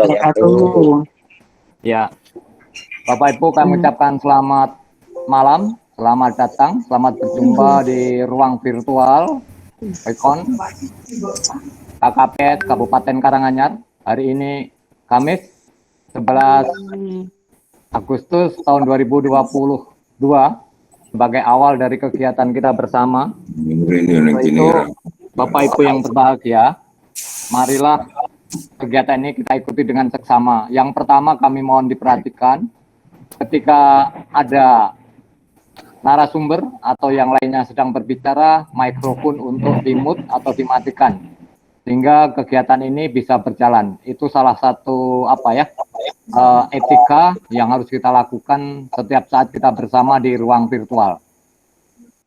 wabarakatuh. Ya, Bapak Ibu kami ucapkan selamat malam, selamat datang, selamat berjumpa di ruang virtual PEKON KKP Kabupaten Karanganyar. Hari ini Kamis 11 Agustus tahun 2022 sebagai awal dari kegiatan kita bersama. Untuk itu, Bapak Ibu yang berbahagia, marilah kegiatan ini kita ikuti dengan seksama. Yang pertama kami mohon diperhatikan ketika ada narasumber atau yang lainnya sedang berbicara, mikrofon untuk di-mute atau dimatikan sehingga kegiatan ini bisa berjalan. Itu salah satu etika yang harus kita lakukan setiap saat kita bersama di ruang virtual.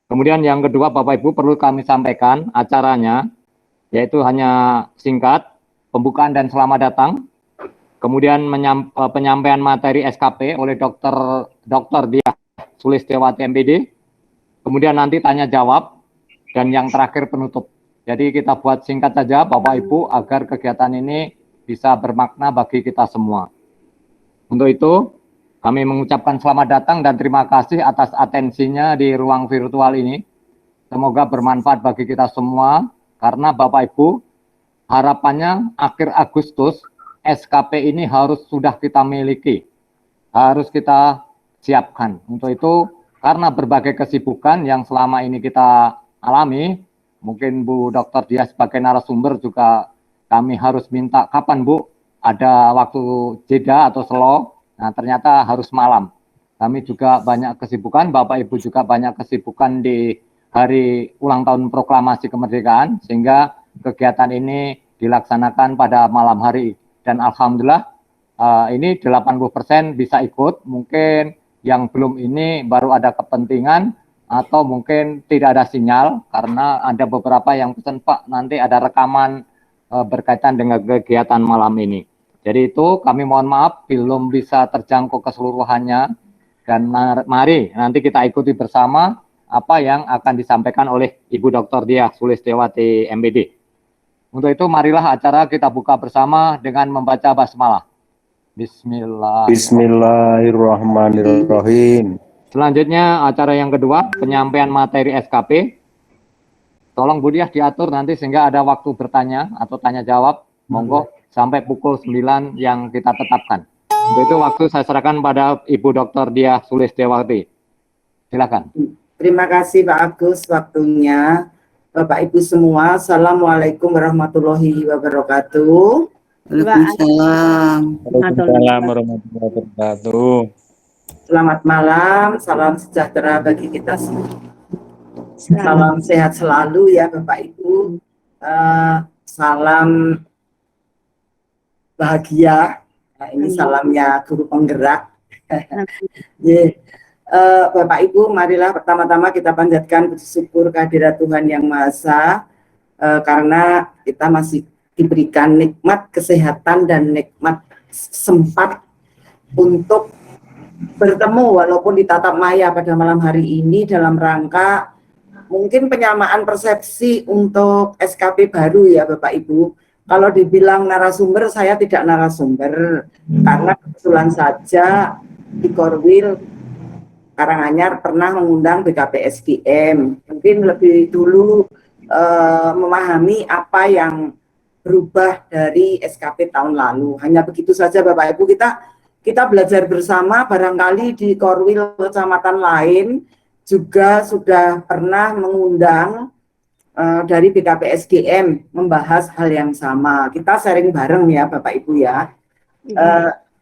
Kemudian yang kedua, Bapak Ibu perlu kami sampaikan acaranya, yaitu hanya singkat, pembukaan dan selamat datang, kemudian penyampaian materi SKP oleh Dr. Diah Sulistiawati MPD, kemudian nanti tanya jawab, dan yang terakhir penutup. Jadi kita buat singkat saja Bapak Ibu agar kegiatan ini bisa bermakna bagi kita semua. Untuk itu kami mengucapkan selamat datang dan terima kasih atas atensinya di ruang virtual ini. Semoga bermanfaat bagi kita semua karena Bapak Ibu harapannya akhir Agustus SKP ini harus sudah kita miliki, harus kita siapkan. Untuk itu karena berbagai kesibukan yang selama ini kita alami, mungkin Bu Dr. Diah sebagai narasumber juga kami harus minta kapan Bu ada waktu jeda atau slow. Nah ternyata harus malam. Kami juga banyak kesibukan, Bapak Ibu juga banyak kesibukan di hari ulang tahun proklamasi kemerdekaan sehingga kegiatan ini dilaksanakan pada malam hari. Dan alhamdulillah ini 80% bisa ikut. Mungkin yang belum ini baru ada kepentingan atau mungkin tidak ada sinyal karena ada beberapa yang pesan Pak nanti ada rekaman berkaitan dengan kegiatan malam ini. Jadi itu kami mohon maaf belum bisa terjangkau keseluruhannya dan mari nanti kita ikuti bersama apa yang akan disampaikan oleh Ibu Dr. Diah Sulistiawati MPD. Untuk itu marilah acara kita buka bersama dengan membaca basmalah. Bismillahirrahmanirrahim. Selanjutnya acara yang kedua, penyampaian materi SKP. Tolong Bu Diah diatur nanti sehingga ada waktu bertanya atau tanya jawab. Monggo sampai pukul 9 yang kita tetapkan. Untuk itu waktu saya serahkan pada Ibu Dr. Diah Sulistiawati. Silakan. Terima kasih Pak Agus waktunya. Bapak Ibu semua, Assalamualaikum warahmatullahi wabarakatuh. Waalaikumsalam. Waalaikumsalam warahmatullahi wabarakatuh. Selamat malam, salam sejahtera bagi kita semua. Salam sehat selalu ya Bapak Ibu. Salam bahagia. Nah, ini salamnya guru penggerak. Bapak Ibu, marilah pertama-tama kita panjatkan puji syukur kehadirat Tuhan Yang Maha Esa karena kita masih diberikan nikmat kesehatan dan nikmat sempat untuk bertemu walaupun di tatap maya pada malam hari ini dalam rangka mungkin penyamaan persepsi untuk SKP baru ya Bapak Ibu. Kalau dibilang narasumber, saya tidak narasumber karena kebetulan saja di Korwil Karanganyar pernah mengundang BKPSDM. Mungkin lebih dulu memahami apa yang berubah dari SKP tahun lalu. Hanya begitu saja Bapak Ibu, kita belajar bersama. Barangkali di Korwil kecamatan lain juga sudah pernah mengundang dari BKPSDM membahas hal yang sama. Kita sharing bareng ya Bapak Ibu ya.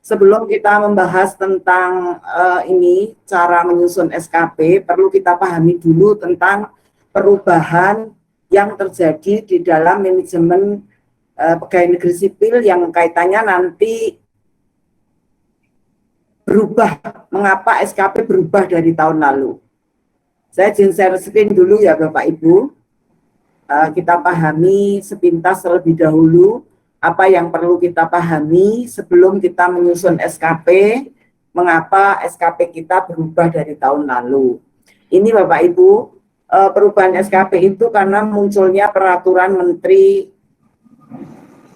Sebelum kita membahas tentang ini cara menyusun SKP, perlu kita pahami dulu tentang perubahan yang terjadi di dalam manajemen pegawai negeri sipil yang kaitannya nanti berubah. Mengapa SKP berubah dari tahun lalu? Saya izin share screen dulu ya Bapak Ibu. Kita pahami sepintas terlebih dahulu apa yang perlu kita pahami sebelum kita menyusun SKP, mengapa SKP kita berubah dari tahun lalu. Ini Bapak Ibu, perubahan SKP itu karena munculnya peraturan Menteri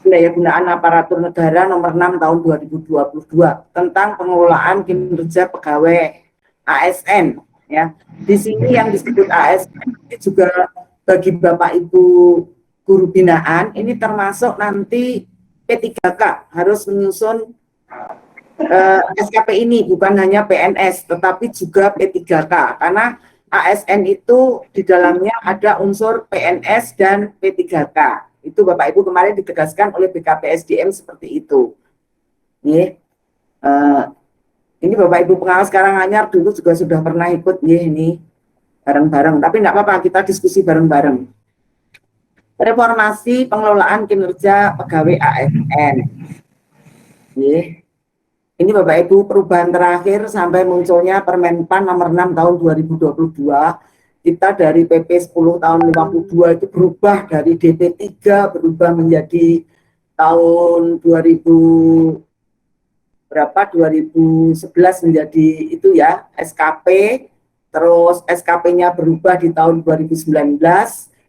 Pendaya-gunaan Aparatur Negara nomor 6 tahun 2022 tentang pengelolaan kinerja pegawai ASN ya. Di sini yang disebut ASN juga bagi Bapak Ibu guru binaan ini termasuk nanti P3K harus menyusun SKP ini, bukan hanya PNS tetapi juga P3K, karena ASN itu di dalamnya ada unsur PNS dan P3K. Itu Bapak Ibu kemarin ditegaskan oleh BKPSDM seperti itu. Ini Bapak Ibu pengawas Karanganyar dulu juga sudah pernah ikut ini bareng-bareng, tapi enggak apa-apa, kita diskusi bareng-bareng. Reformasi pengelolaan kinerja pegawai ASN. Ini Bapak Ibu perubahan terakhir sampai munculnya Permenpan nomor 6 tahun 2022. Kita dari PP 10 tahun 52 itu berubah dari DP3 berubah menjadi tahun 2011 menjadi itu ya SKP, terus SKP-nya berubah di tahun 2019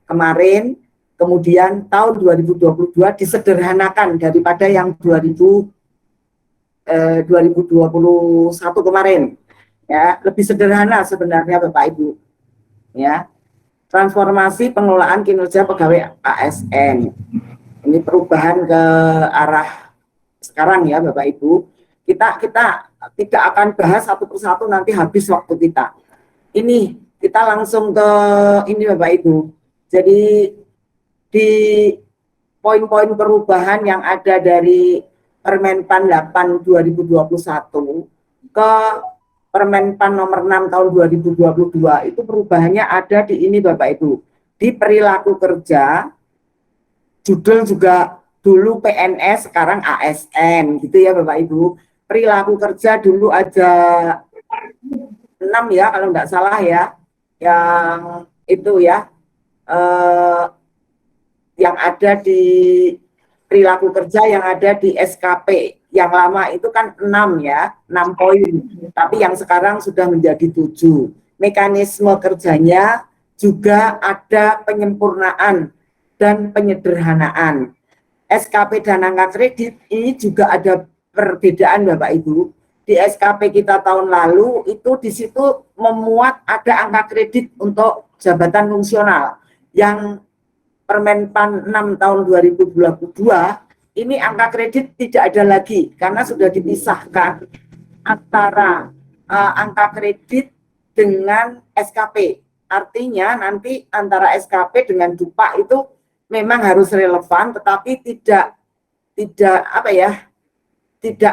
kemarin, kemudian tahun 2022 disederhanakan daripada yang 2021 kemarin ya, lebih sederhana sebenarnya Bapak Ibu ya. Transformasi pengelolaan kinerja pegawai ASN, ini perubahan ke arah sekarang ya Bapak Ibu. Kita tidak akan bahas satu persatu, nanti habis waktu kita. Ini kita langsung ke ini Bapak Ibu. Jadi di poin-poin perubahan yang ada dari Permenpan 8 2021 ke Permenpan nomor 6 tahun 2022 itu perubahannya ada di ini Bapak Ibu. Di perilaku kerja, judul juga dulu PNS sekarang ASN gitu ya Bapak Ibu. Perilaku kerja dulu aja 6 ya kalau enggak salah ya. Yang itu ya yang ada di perilaku kerja yang ada di SKP yang lama itu kan 6 ya, 6 poin, tapi yang sekarang sudah menjadi 7. Mekanisme kerjanya juga ada penyempurnaan dan penyederhanaan. SKP dan angka kredit ini juga ada perbedaan Bapak Ibu. Di SKP kita tahun lalu itu di situ memuat ada angka kredit untuk jabatan fungsional. Yang Permenpan 6 tahun 2022 ini angka kredit tidak ada lagi karena sudah dipisahkan antara angka kredit dengan SKP. Artinya nanti antara SKP dengan DUPA itu memang harus relevan, tetapi tidak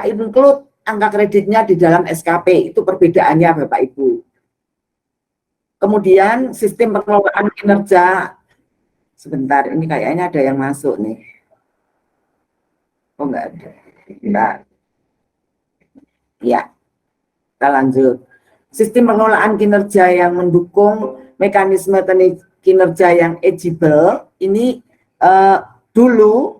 include angka kreditnya di dalam SKP. Itu perbedaannya Bapak Ibu. Kemudian sistem pengelolaan kinerja. Sebentar, ini kayaknya ada yang masuk nih. Oh, enggak ada. Enggak. Ya, kita lanjut. Sistem pengelolaan kinerja yang mendukung mekanisme kinerja yang eligible, ini dulu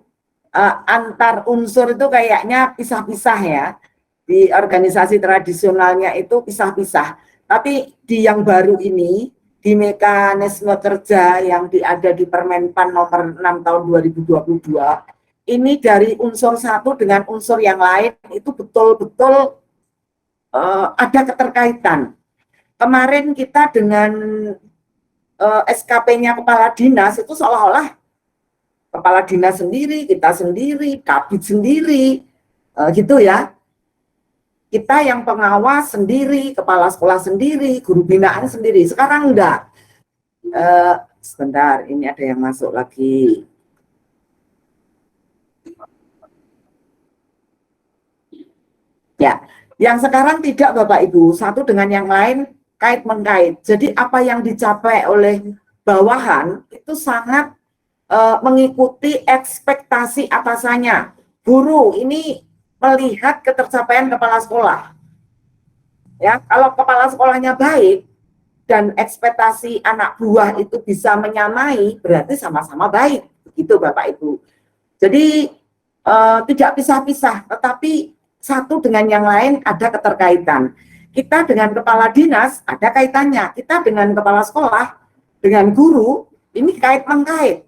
antar unsur itu kayaknya pisah-pisah ya. Di organisasi tradisionalnya itu pisah-pisah. Tapi di yang baru ini, di mekanisme kerja yang ada di Permenpan nomor 6 tahun 2022, ini dari unsur satu dengan unsur yang lain itu betul-betul ada keterkaitan. Kemarin kita dengan SKP-nya kepala dinas itu seolah-olah kepala dinas sendiri, kita sendiri, kabid sendiri, gitu ya. Kita yang pengawas sendiri, kepala sekolah sendiri, guru binaan sendiri. Sekarang enggak. Sebentar, ini ada yang masuk lagi. Ya, yang sekarang tidak Bapak Ibu, satu dengan yang lain kait-mengkait. Jadi apa yang dicapai oleh bawahan itu sangat mengikuti ekspektasi atasannya. Guru ini melihat ketercapaian kepala sekolah. Ya, kalau kepala sekolahnya baik dan ekspektasi anak buah itu bisa menyamai, berarti sama-sama baik. Begitu Bapak Ibu. Jadi tidak pisah-pisah, tetapi satu dengan yang lain ada keterkaitan. Kita dengan kepala dinas ada kaitannya. Kita dengan kepala sekolah, dengan guru, ini kait-mengkait.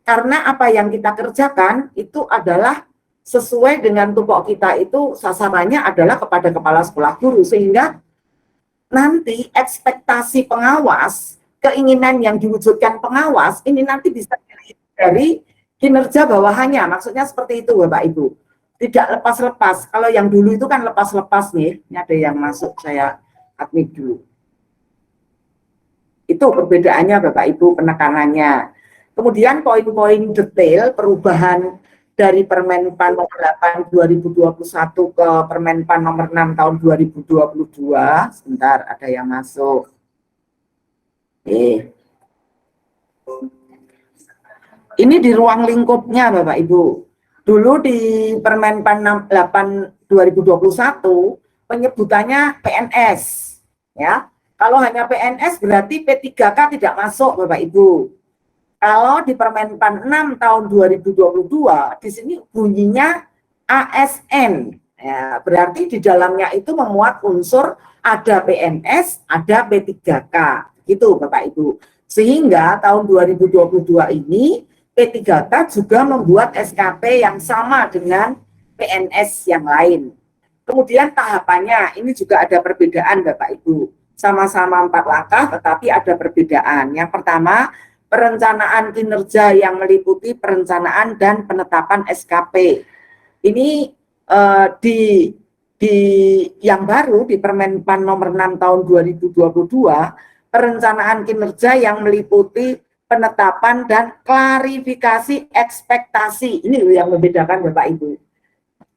karena apa yang kita kerjakan itu adalah sesuai dengan tupoksi kita, itu sasarannya adalah kepada kepala sekolah guru, sehingga nanti ekspektasi pengawas, keinginan yang diwujudkan pengawas ini nanti bisa dari kinerja bawahannya. Maksudnya seperti itu Bapak Ibu, tidak lepas-lepas. Kalau yang dulu itu kan lepas-lepas nih. Ini ada yang masuk, saya admit dulu. Itu perbedaannya Bapak Ibu, penekanannya. Kemudian poin-poin detail perubahan dari Permenpan nomor 8 2021 ke Permenpan nomor 6 tahun 2022. Sebentar, ada yang masuk. Ini di ruang lingkupnya Bapak Ibu. Dulu di Permenpan 8 2021 penyebutannya PNS, ya. Kalau hanya PNS berarti P3K tidak masuk Bapak Ibu. Kalau di Permenpan 6 tahun 2022 di sini bunyinya ASN. Ya, berarti di dalamnya itu memuat unsur ada PNS, ada P3K. Gitu Bapak Ibu. Sehingga tahun 2022 ini P3K juga membuat SKP yang sama dengan PNS yang lain. Kemudian tahapannya ini juga ada perbedaan Bapak Ibu. Sama-sama 4 langkah tetapi ada perbedaan. Yang pertama, perencanaan kinerja yang meliputi perencanaan dan penetapan SKP. Ini di yang baru di Permenpan nomor 6 tahun 2022, perencanaan kinerja yang meliputi penetapan dan klarifikasi ekspektasi. Ini yang membedakan Bapak Ibu.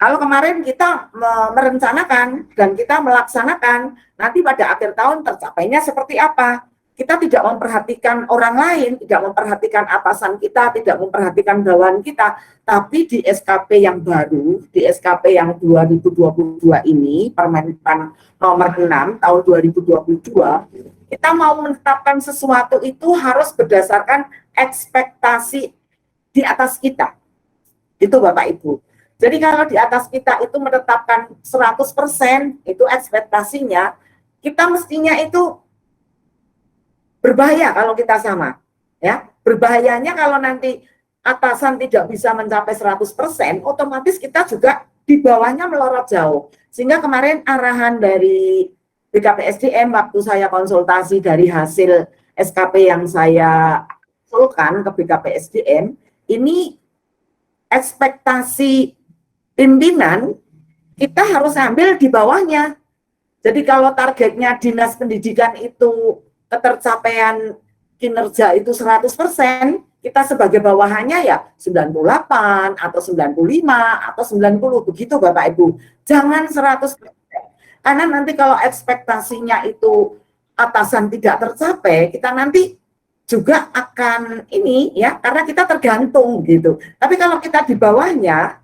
Kalau kemarin kita merencanakan dan kita melaksanakan, nanti pada akhir tahun tercapainya seperti apa? Kita tidak memperhatikan orang lain, tidak memperhatikan atasan kita, tidak memperhatikan bawahan kita, tapi di SKP yang baru, di SKP yang 2022 ini, Permenpan nomor 6 tahun 2022, kita mau menetapkan sesuatu itu harus berdasarkan ekspektasi di atas kita. Itu Bapak Ibu. Jadi kalau di atas kita itu menetapkan 100%, itu ekspektasinya, kita mestinya itu berbahaya kalau kita sama. Ya, berbahayanya kalau nanti atasan tidak bisa mencapai 100%, otomatis kita juga di bawahnya melorot jauh. Sehingga kemarin arahan dari BKPSDM waktu saya konsultasi dari hasil SKP yang saya usulkan ke BKPSDM, ini ekspektasi pimpinan kita harus ambil di bawahnya. Jadi kalau targetnya Dinas Pendidikan itu ketercapaian kinerja itu 100%, kita sebagai bawahannya ya 98 atau 95 atau 90, begitu Bapak Ibu. Jangan 100%. Karena nanti kalau ekspektasinya itu atasan tidak tercapai, kita nanti juga akan ini ya, karena kita tergantung gitu. Tapi kalau kita di bawahnya,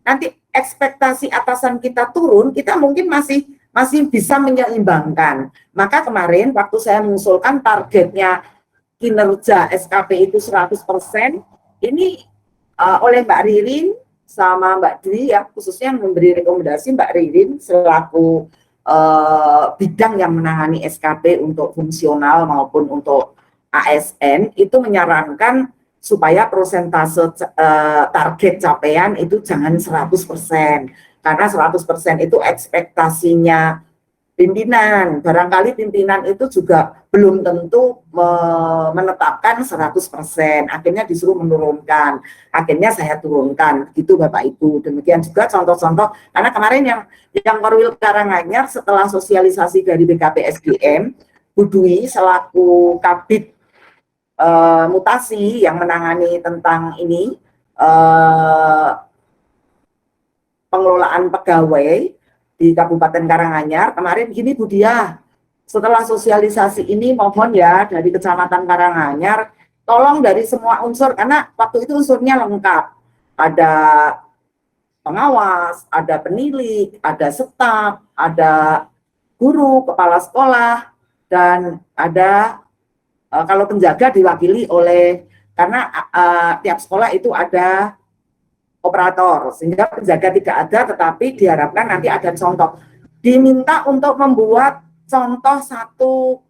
nanti ekspektasi atasan kita turun, kita mungkin masih bisa menyeimbangkan. Maka kemarin waktu saya mengusulkan targetnya kinerja SKP itu 100%, ini oleh Mbak Ririn sama Mbak Dwi ya, khususnya memberi rekomendasi Mbak Ririn selaku bidang yang menangani SKP untuk fungsional maupun untuk ASN, itu menyarankan supaya prosentase target capaian itu jangan 100%, karena 100% itu ekspektasinya pimpinan. Barangkali pimpinan itu juga belum tentu menetapkan 100%, akhirnya disuruh menurunkan, akhirnya saya turunkan, gitu Bapak Ibu. Demikian juga contoh-contoh, karena kemarin yang Korwil Karanganyar setelah sosialisasi dari BKPSDM, Bu Dwi selaku Kabid mutasi yang menangani tentang ini pengelolaan pegawai di Kabupaten Karanganyar, kemarin gini Bu Dia, setelah sosialisasi ini mohon ya dari Kecamatan Karanganyar tolong dari semua unsur, karena waktu itu unsurnya lengkap, ada pengawas, ada penilik, ada staf, ada guru, kepala sekolah, dan ada kalau penjaga diwakili oleh, karena tiap sekolah itu ada operator, sehingga penjaga tidak ada, tetapi diharapkan nanti ada contoh. Diminta untuk membuat contoh satu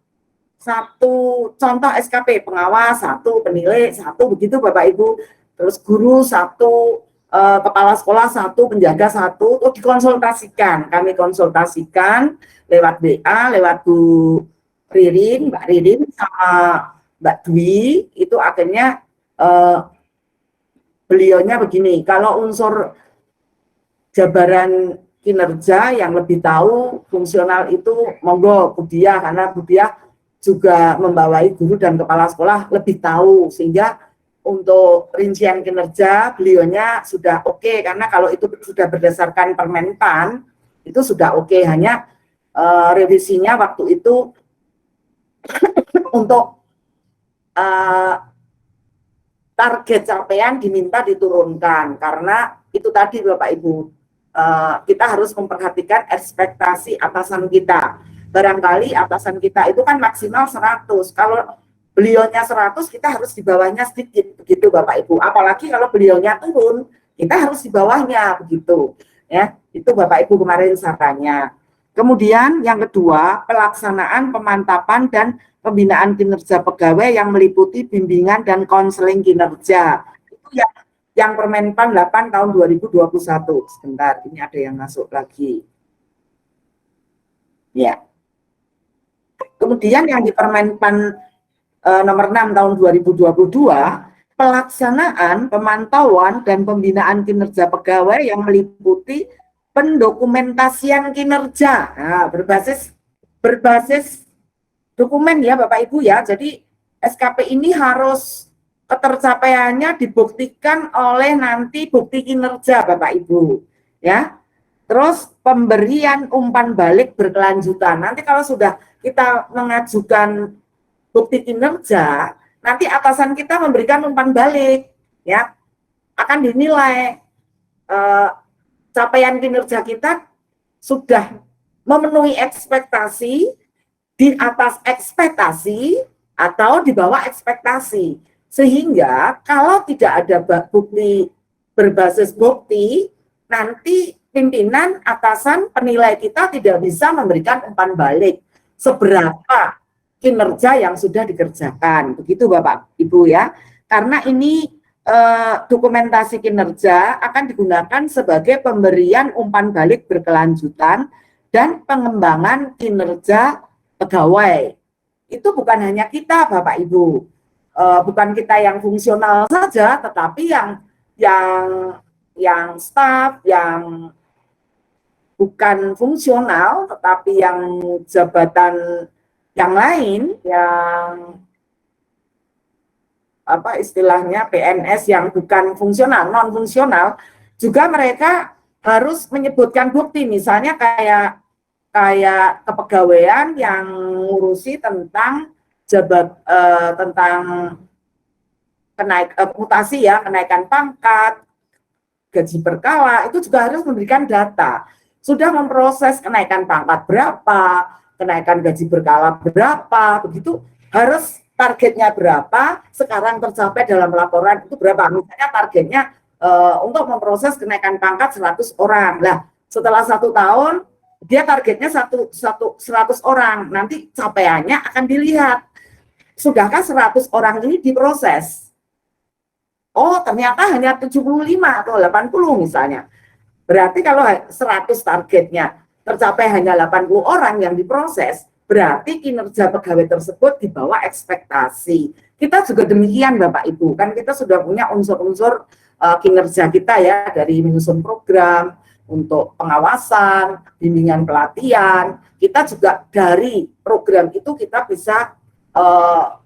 contoh SKP, pengawas satu, penilik satu, begitu Bapak Ibu. terus guru satu, kepala sekolah satu, penjaga satu, itu dikonsultasikan. Kami konsultasikan lewat WA, lewat Bu Ririn, Mbak Ririn sama Mbak Dwi, itu akhirnya beliaunya begini, kalau unsur jabaran kinerja yang lebih tahu fungsional itu monggo Bu Diah, karena Bu Diah juga membawai guru dan kepala sekolah lebih tahu, sehingga untuk rincian kinerja beliaunya sudah oke, karena kalau itu sudah berdasarkan Permenpan itu sudah oke, hanya revisinya waktu itu untuk target capaian diminta diturunkan, karena itu tadi Bapak Ibu, kita harus memperhatikan ekspektasi atasan kita. Barangkali atasan kita itu kan maksimal 100, kalau beliaunya 100, kita harus di bawahnya sedikit, begitu Bapak Ibu. Apalagi kalau beliaunya turun, kita harus di bawahnya, begitu. Ya, itu Bapak Ibu kemarin sarannya. Kemudian yang kedua, pelaksanaan pemantapan dan pembinaan kinerja pegawai yang meliputi bimbingan dan konseling kinerja. Itu yang Permenpan 8 tahun 2021. Sebentar, ini ada yang masuk lagi. Ya. Kemudian yang di Permenpan nomor 6 tahun 2022, pelaksanaan, pemantauan, dan pembinaan kinerja pegawai yang meliputi pendokumentasian kinerja. Nah, berbasis dokumen ya Bapak Ibu ya. Jadi SKP ini harus ketercapaiannya dibuktikan oleh nanti bukti kinerja Bapak Ibu. Ya. Terus pemberian umpan balik berkelanjutan. Nanti kalau sudah kita mengajukan bukti kinerja, nanti atasan kita memberikan umpan balik, ya, akan dinilai capaian kinerja kita sudah memenuhi ekspektasi, di atas ekspektasi, atau di bawah ekspektasi. Sehingga kalau tidak ada bukti berbasis bukti, nanti pimpinan, atasan, penilai kita tidak bisa memberikan umpan balik seberapa kinerja yang sudah dikerjakan, begitu Bapak Ibu ya. Karena ini dokumentasi kinerja akan digunakan sebagai pemberian umpan balik berkelanjutan dan pengembangan kinerja pegawai. Itu bukan hanya kita Bapak Ibu, bukan kita yang fungsional saja, tetapi yang staf, yang bukan fungsional, tetapi yang jabatan yang lain, yang apa istilahnya PNS yang bukan fungsional, non fungsional, juga mereka harus menyebutkan bukti, misalnya kayak kepegawaian yang ngurusi tentang tentang mutasi ya, kenaikan pangkat, gaji berkala, itu juga harus memberikan data. Sudah memproses kenaikan pangkat berapa, kenaikan gaji berkala berapa, begitu, harus targetnya berapa, sekarang tercapai dalam laporan itu berapa. Misalnya targetnya untuk memproses kenaikan pangkat 100 orang. Nah, setelah 1 tahun, dia targetnya 100 orang. Nanti capaiannya akan dilihat. Sudahkah 100 orang ini diproses? Oh, ternyata hanya 75 atau 80 misalnya. Berarti kalau 100 targetnya tercapai hanya 80 orang yang diproses, berarti kinerja pegawai tersebut di bawah ekspektasi. Kita juga demikian Bapak Ibu, kan kita sudah punya unsur-unsur kinerja kita ya, dari menyusun program untuk pengawasan, bimbingan pelatihan. Kita juga dari program itu kita bisa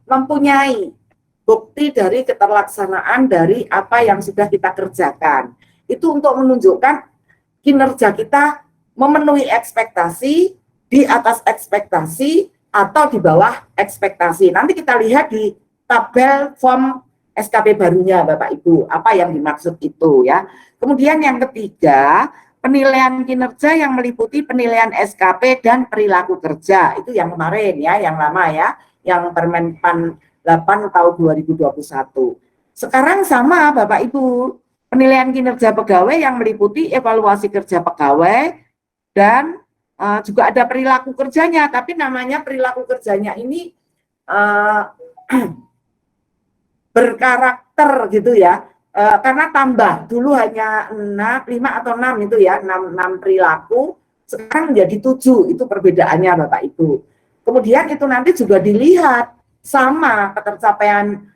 mempunyai bukti dari keterlaksanaan dari apa yang sudah kita kerjakan. Itu untuk menunjukkan kinerja kita memenuhi ekspektasi, di atas ekspektasi, atau di bawah ekspektasi. Nanti kita lihat di tabel form SKP barunya Bapak Ibu, apa yang dimaksud itu ya. Kemudian yang ketiga, penilaian kinerja yang meliputi penilaian SKP dan perilaku kerja. Itu yang kemarin ya, yang lama ya, yang Permenpan 8 tahun 2021. Sekarang sama Bapak Ibu, penilaian kinerja pegawai yang meliputi evaluasi kerja pegawai dan juga ada perilaku kerjanya, tapi namanya perilaku kerjanya ini berkarakter gitu ya, karena tambah dulu hanya 5 atau 6 itu ya, 6 perilaku, sekarang menjadi 7, itu perbedaannya Bapak Ibu. Kemudian itu nanti juga dilihat sama ketercapaian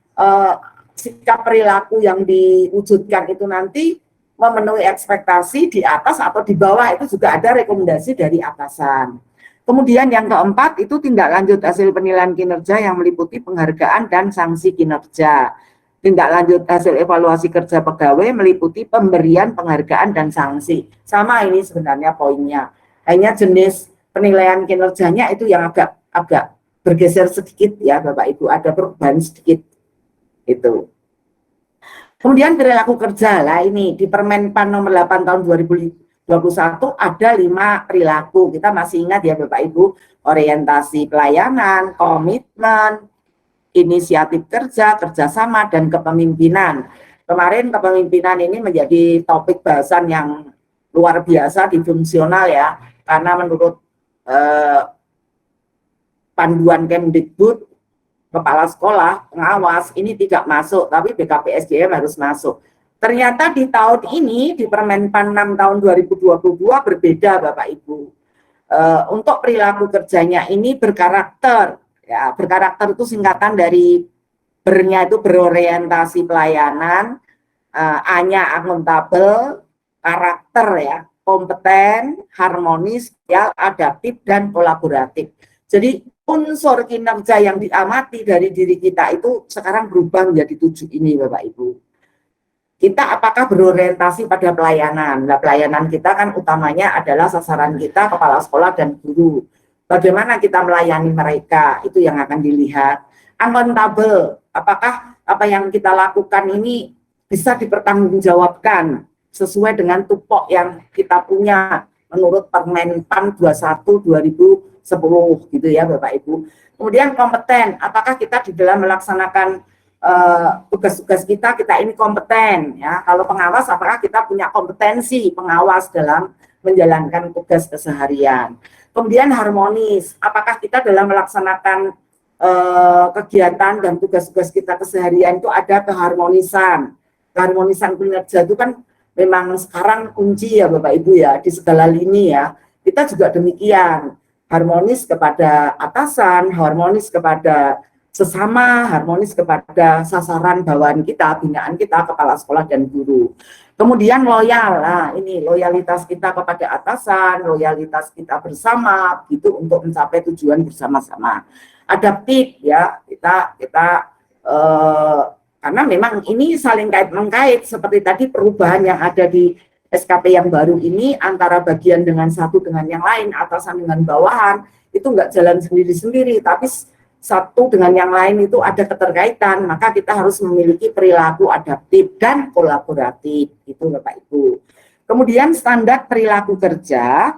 sikap perilaku yang diwujudkan itu nanti memenuhi ekspektasi di atas atau di bawah, itu juga ada rekomendasi dari atasan. Kemudian yang keempat itu tindak lanjut hasil penilaian kinerja yang meliputi penghargaan dan sanksi kinerja. Tindak lanjut hasil evaluasi kerja pegawai meliputi pemberian penghargaan dan sanksi. Sama ini sebenarnya poinnya. Hanya jenis penilaian kinerjanya itu yang agak bergeser sedikit ya Bapak Ibu, ada perubahan sedikit itu. Kemudian perilaku kerja lah, ini di Permenpan nomor 8 tahun 2021 ada 5 perilaku. Kita masih ingat ya Bapak Ibu, orientasi pelayanan, komitmen, inisiatif kerja, kerjasama, dan kepemimpinan. Kemarin kepemimpinan ini menjadi topik bahasan yang luar biasa di fungsional ya, karena menurut panduan Kemdikbud, kepala sekolah, pengawas, ini tidak masuk, tapi BKPSDM harus masuk. Ternyata di tahun ini, di Permenpan 6 tahun 2022 berbeda Bapak Ibu. Untuk perilaku kerjanya ini berkarakter, ya, berkarakter itu singkatan dari bernya itu berorientasi pelayanan, A-nya akuntabel, karakter ya, kompeten, harmonis, ya, adaptif, dan kolaboratif. Jadi unsur kinerja yang diamati dari diri kita itu sekarang berubah menjadi 7 ini Bapak Ibu. Kita apakah berorientasi pada pelayanan? Nah, pelayanan kita kan utamanya adalah sasaran kita kepala sekolah dan guru. Bagaimana kita melayani mereka, itu yang akan dilihat. Akuntabel, apakah apa yang kita lakukan ini bisa dipertanggungjawabkan sesuai dengan tupok yang kita punya menurut Permenpan 21 2010 gitu ya Bapak Ibu. Kemudian kompeten, apakah kita di dalam melaksanakan tugas-tugas kita ini kompeten ya. Kalau pengawas, apakah kita punya kompetensi pengawas dalam menjalankan tugas keseharian. Kemudian harmonis, apakah kita dalam melaksanakan kegiatan dan tugas-tugas kita keseharian itu ada keharmonisan. Keharmonisan kinerja itu kan memang sekarang kunci ya Bapak Ibu ya, di segala lini ya. Kita juga demikian, harmonis kepada atasan, harmonis kepada sesama, harmonis kepada sasaran bawaan kita, binaan kita, kepala sekolah dan guru. Kemudian loyal, nah ini loyalitas kita kepada atasan, loyalitas kita bersama, gitu untuk mencapai tujuan bersama-sama. Adaptif ya, kita karena memang ini saling kait-mengkait, seperti tadi perubahan yang ada di SKP yang baru ini antara bagian dengan satu dengan yang lain, atasan dengan bawahan, itu enggak jalan sendiri-sendiri, tapi satu dengan yang lain itu ada keterkaitan, maka kita harus memiliki perilaku adaptif dan kolaboratif, itu Bapak Ibu. Kemudian standar perilaku kerja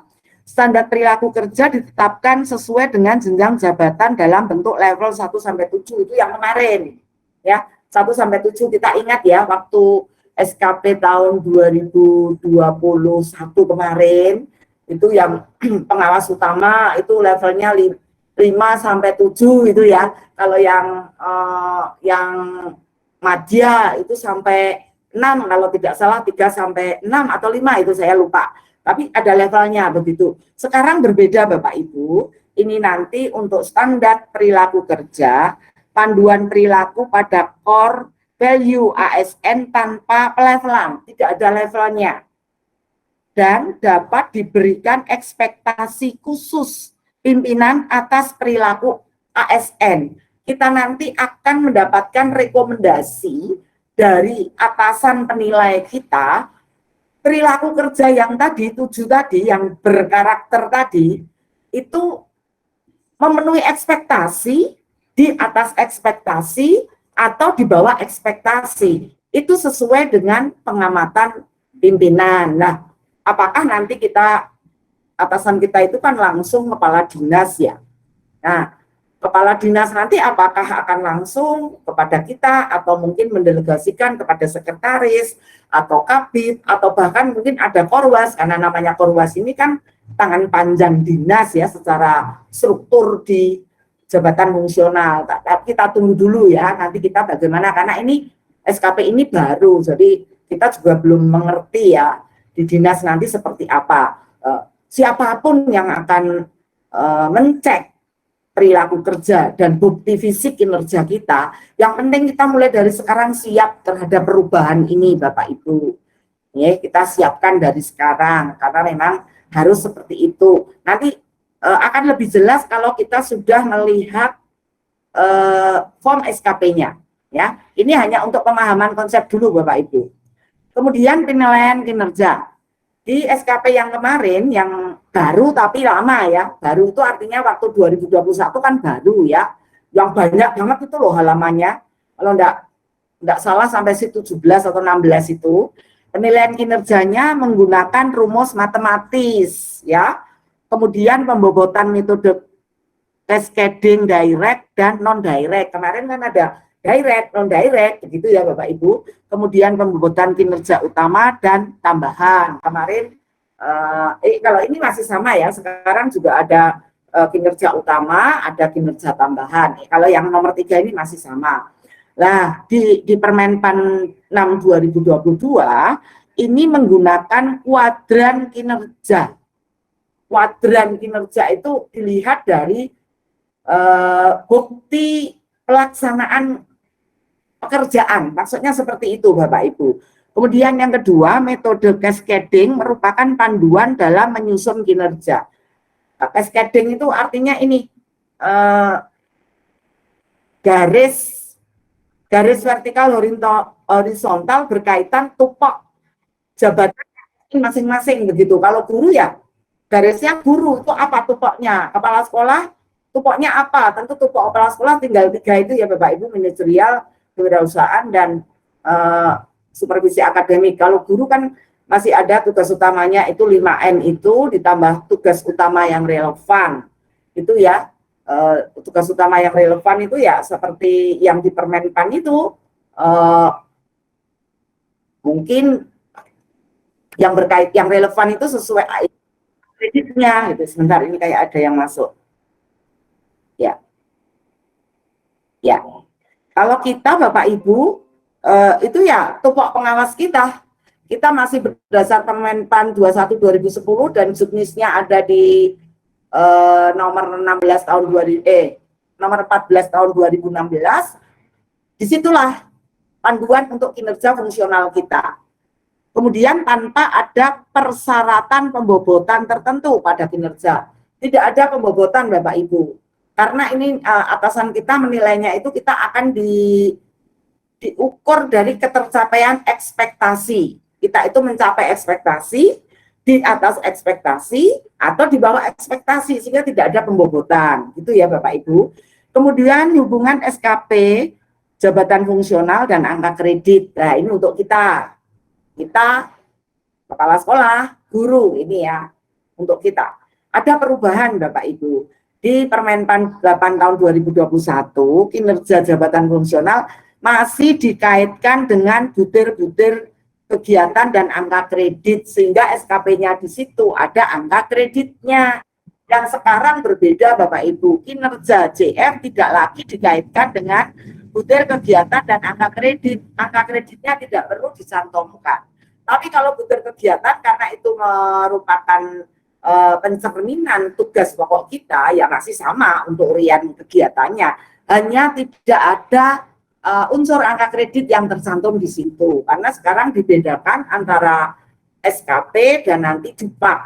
ditetapkan sesuai dengan jenjang jabatan dalam bentuk level 1 sampai 7 itu yang kemarin. Ya, 1 sampai 7 kita ingat ya waktu SKP tahun 2021 kemarin itu yang pengawas utama itu levelnya 5 sampai 7 itu ya. Kalau yang madya itu sampai 6 kalau tidak salah, 3 sampai 6 atau 5 itu saya lupa. Tapi ada levelnya begitu. Sekarang berbeda Bapak Ibu. Ini nanti untuk standar perilaku kerja, panduan perilaku pada core value ASN tanpa pelevelan, tidak ada levelnya. Dan dapat diberikan ekspektasi khusus pimpinan atas perilaku ASN. Kita nanti akan mendapatkan rekomendasi dari atasan penilai kita, perilaku kerja yang tadi, 7 tadi, yang berkarakter tadi, itu memenuhi ekspektasi, di atas ekspektasi, atau di bawah ekspektasi. Itu sesuai dengan pengamatan pimpinan. Nah, apakah nanti atasan kita itu kan langsung kepala dinas ya. Nah, kepala dinas nanti apakah akan langsung kepada kita atau mungkin mendelegasikan kepada sekretaris atau kabid atau bahkan mungkin ada korwas, karena namanya korwas ini kan tangan panjang dinas ya secara struktur di jabatan fungsional. Kita tunggu dulu ya, nanti kita bagaimana, karena ini SKP ini baru, jadi kita juga belum mengerti ya di dinas nanti seperti apa. Siapapun yang akan mencek perilaku kerja dan bukti fisik kinerja kita, yang penting kita mulai dari sekarang siap terhadap perubahan ini, Bapak Ibu. Ya, kita siapkan dari sekarang karena memang harus seperti itu. Nanti akan lebih jelas kalau kita sudah melihat form SKP-nya. Ya, ini hanya untuk pemahaman konsep dulu, Bapak Ibu. Kemudian penilaian kinerja. Di SKP yang kemarin, yang baru tapi lama ya, baru itu artinya waktu 2021 kan baru ya, yang banyak banget itu loh halamannya, kalau enggak salah sampai situ 17 atau 16 itu, penilaian kinerjanya menggunakan rumus matematis ya, kemudian pembobotan metode cascading direct dan non direct, kemarin kan ada direct, non direct, begitu ya Bapak Ibu. Kemudian pembobotan kinerja utama dan tambahan. Kemarin kalau ini masih sama ya. Sekarang juga ada kinerja utama, ada kinerja tambahan. Kalau yang nomor 3 ini masih sama. Nah, di Permenpan 6 2022 ini menggunakan kuadran kinerja. Kuadran kinerja itu dilihat dari bukti pelaksanaan pekerjaan, maksudnya seperti itu Bapak Ibu. Kemudian yang kedua, metode cascading merupakan panduan dalam menyusun kinerja. Cascading itu artinya ini garis vertikal horizontal berkaitan tupok jabatan masing-masing begitu. Kalau guru ya garisnya guru itu apa tupoknya, kepala sekolah tupoknya apa, tentu tupok kepala sekolah tinggal 3 itu ya Bapak Ibu, manajerial, kewirausahaan, dan supervisi akademik. Kalau guru kan masih ada tugas utamanya itu 5M itu ditambah tugas utama yang relevan itu ya. Tugas utama yang relevan itu ya seperti yang di Permenpan itu mungkin yang berkait, yang relevan itu sesuai kreditnya gitu. Sebentar, ini kayak ada yang masuk ya. Kalau kita Bapak Ibu itu ya tupok pengawas kita masih berdasar Permenpan 21 2010 dan juknisnya ada di nomor 16 tahun nomor 14 tahun 2016. Disitulah panduan untuk kinerja fungsional kita. Kemudian tanpa ada persyaratan pembobotan tertentu pada kinerja. Tidak ada pembobotan Bapak Ibu. Karena ini atasan kita menilainya itu kita akan diukur dari ketercapaian ekspektasi. Kita itu mencapai ekspektasi, di atas ekspektasi, atau di bawah ekspektasi, sehingga tidak ada pembobotan. Gitu ya Bapak Ibu. Kemudian hubungan SKP, jabatan fungsional, dan angka kredit. Nah ini untuk kita kepala sekolah, guru ini ya, untuk kita. Ada perubahan Bapak Ibu. Di Permenpan 8 tahun 2021, kinerja jabatan fungsional masih dikaitkan dengan butir-butir kegiatan dan angka kredit, sehingga SKP-nya di situ ada angka kreditnya. Yang sekarang berbeda Bapak Ibu, kinerja JF tidak lagi dikaitkan dengan butir kegiatan dan angka kredit. Angka kreditnya tidak perlu dicantumkan. Tapi kalau butir kegiatan, karena itu merupakan pencerminan tugas pokok kita, ya masih sama untuk urian kegiatannya, hanya tidak ada unsur angka kredit yang tercantum di situ, karena sekarang dibedakan antara SKP dan nanti DUPAK.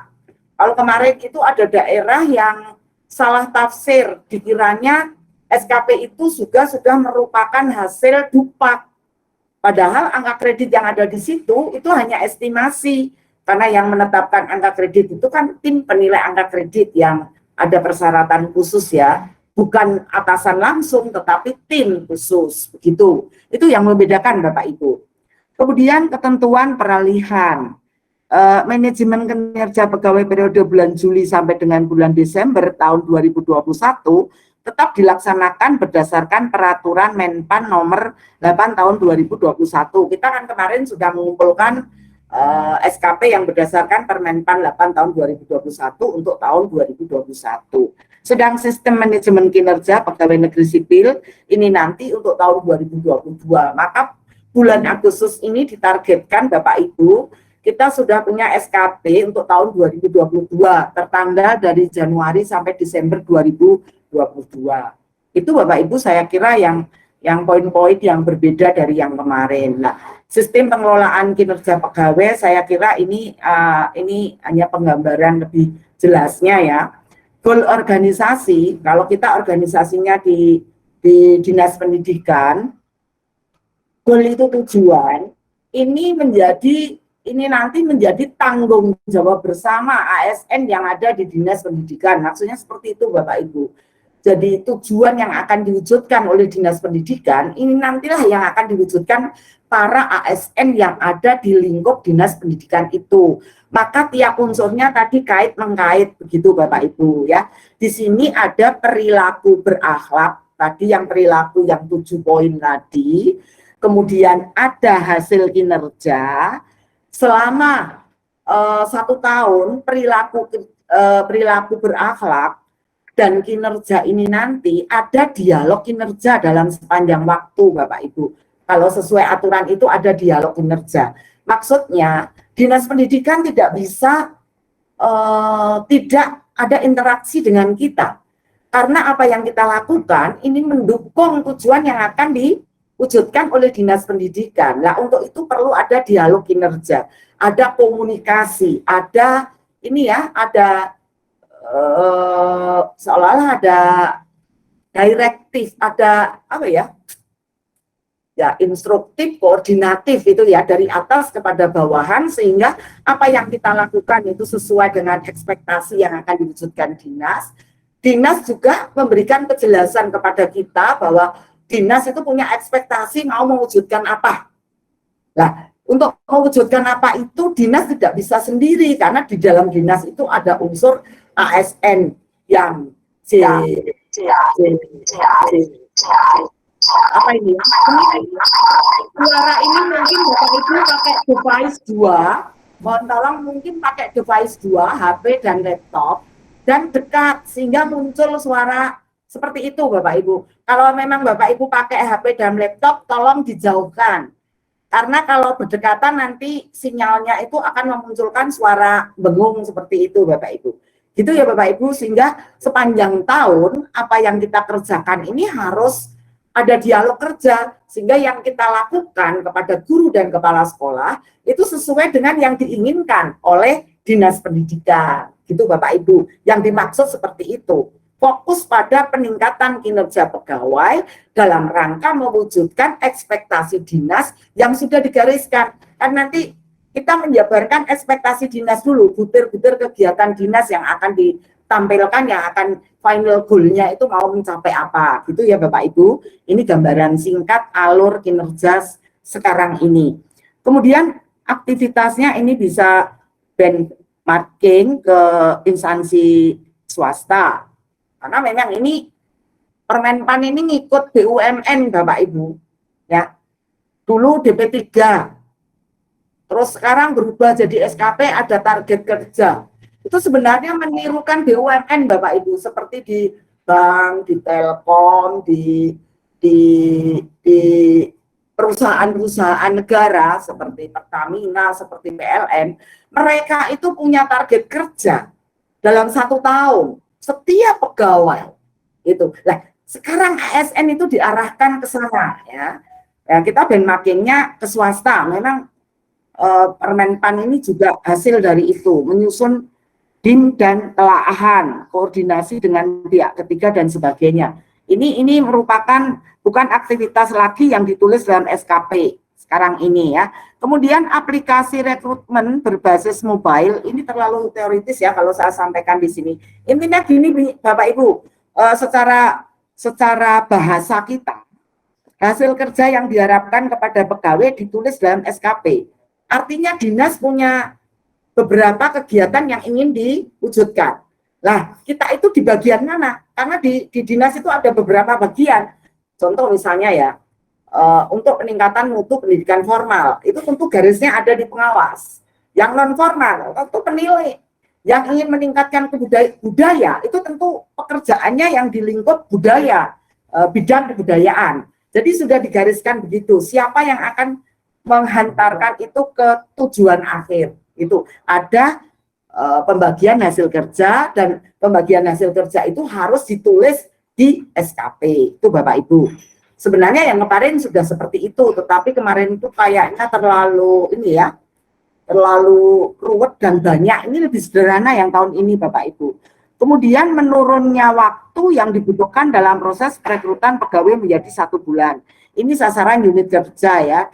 Kalau kemarin itu ada daerah yang salah tafsir, dikiranya SKP itu juga sudah merupakan hasil DUPAK, padahal angka kredit yang ada di situ itu hanya estimasi. Karena yang menetapkan angka kredit itu kan tim penilai angka kredit yang ada persyaratan khusus ya, bukan atasan langsung tetapi tim khusus begitu. Itu yang membedakan Bapak Ibu. Kemudian ketentuan peralihan manajemen kinerja pegawai periode bulan Juli sampai dengan bulan Desember tahun 2021 tetap dilaksanakan berdasarkan peraturan Menpan nomor 8 tahun 2021. Kita kan kemarin sudah mengumpulkan SKP yang berdasarkan Permenpan 8 tahun 2021 untuk tahun 2021. Sedang sistem manajemen kinerja pegawai negeri sipil ini nanti untuk tahun 2022. Maka bulan Agustus ini ditargetkan Bapak Ibu, kita sudah punya SKP untuk tahun 2022, tertanggal dari Januari sampai Desember 2022. Itu Bapak Ibu saya kira yang poin-poin yang berbeda dari yang kemarin. Nah, sistem pengelolaan kinerja pegawai saya kira ini hanya penggambaran lebih jelasnya ya. Goal organisasi, kalau kita organisasinya di Dinas Pendidikan, goal itu tujuan, ini nanti menjadi tanggung jawab bersama ASN yang ada di Dinas Pendidikan. Maksudnya seperti itu Bapak Ibu. Jadi tujuan yang akan diwujudkan oleh Dinas Pendidikan, ini nantilah yang akan diwujudkan para ASN yang ada di lingkup Dinas Pendidikan itu. Maka tiap unsurnya tadi kait-mengkait begitu Bapak Ibu ya. Di sini ada perilaku berakhlak, tadi yang perilaku yang 7 poin tadi. Kemudian ada hasil kinerja selama 1 tahun perilaku berakhlak dan kinerja ini nanti ada dialog kinerja dalam sepanjang waktu Bapak Ibu. Kalau sesuai aturan itu ada dialog kinerja. Maksudnya Dinas Pendidikan tidak bisa tidak ada interaksi dengan kita. Karena apa yang kita lakukan ini mendukung tujuan yang akan diwujudkan oleh Dinas Pendidikan. Nah, untuk itu perlu ada dialog kinerja, ada komunikasi, ada seolah-olah ada direktif, ada instruktif, koordinatif itu ya dari atas kepada bawahan, sehingga apa yang kita lakukan itu sesuai dengan ekspektasi yang akan diwujudkan dinas. Dinas juga memberikan kejelasan kepada kita bahwa dinas itu punya ekspektasi mau mewujudkan apa. Nah, untuk mewujudkan apa itu dinas tidak bisa sendiri, karena di dalam dinas itu ada unsur ASN yang apa ini? Suara ini mungkin Bapak Ibu pakai device 2, mohon tolong mungkin pakai device 2, HP dan laptop, dan dekat sehingga muncul suara seperti itu Bapak Ibu. Kalau memang Bapak Ibu pakai HP dan laptop, tolong dijauhkan. Karena kalau berdekatan nanti sinyalnya itu akan memunculkan suara bengung seperti itu Bapak Ibu. Gitu ya Bapak Ibu, sehingga sepanjang tahun apa yang kita kerjakan ini harus ada dialog kerja, sehingga yang kita lakukan kepada guru dan kepala sekolah itu sesuai dengan yang diinginkan oleh Dinas Pendidikan. Gitu Bapak Ibu, yang dimaksud seperti itu. Fokus pada peningkatan kinerja pegawai dalam rangka mewujudkan ekspektasi dinas yang sudah digariskan. Kan nanti kita menjabarkan ekspektasi dinas dulu, butir-butir kegiatan dinas yang akan ditampilkan, yang akan final goal-nya itu mau mencapai apa. Gitu ya Bapak Ibu, ini gambaran singkat alur kinerja sekarang ini. Kemudian aktivitasnya ini bisa benchmarking ke instansi swasta. Karena memang ini Permenpan ini ngikut BUMN Bapak Ibu. Ya. Dulu DP3. Terus sekarang berubah jadi SKP, ada target kerja. Itu sebenarnya menirukan BUMN Bapak Ibu, seperti di bank, di Telkom, di perusahaan-perusahaan negara seperti Pertamina, seperti PLN. Mereka itu punya target kerja dalam 1 tahun. Setiap pegawai itu. Nah, sekarang ASN itu diarahkan ke sana ya. Ya, kita benchmarkingnya ke swasta. Memang Permenpan ini juga hasil dari itu, menyusun DIN dan telaahan, koordinasi dengan pihak ketiga dan sebagainya. Ini merupakan bukan aktivitas lagi yang ditulis dalam SKP sekarang ini ya. Kemudian aplikasi rekrutmen berbasis mobile ini terlalu teoritis ya kalau saya sampaikan di sini. Intinya gini Bapak Ibu, secara bahasa kita, hasil kerja yang diharapkan kepada pegawai ditulis dalam SKP. Artinya dinas punya beberapa kegiatan yang ingin diwujudkan. Nah, kita itu di bagian mana? Karena di dinas itu ada beberapa bagian. Contoh misalnya ya, untuk peningkatan mutu pendidikan formal, itu tentu garisnya ada di pengawas. Yang non formal, tentu penilai. Yang ingin meningkatkan budaya, itu tentu pekerjaannya yang di lingkup budaya, bidang kebudayaan. Jadi sudah digariskan begitu, siapa yang akan menghantarkan itu ke tujuan akhir. Itu ada pembagian hasil kerja, dan pembagian hasil kerja itu harus ditulis di SKP. Itu Bapak Ibu. Sebenarnya yang kemarin sudah seperti itu, tetapi kemarin itu kayaknya terlalu terlalu ruwet dan banyak. Ini lebih sederhana yang tahun ini Bapak Ibu. Kemudian menurunnya waktu yang dibutuhkan dalam proses rekrutan pegawai menjadi 1 bulan. Ini sasaran unit kerja ya.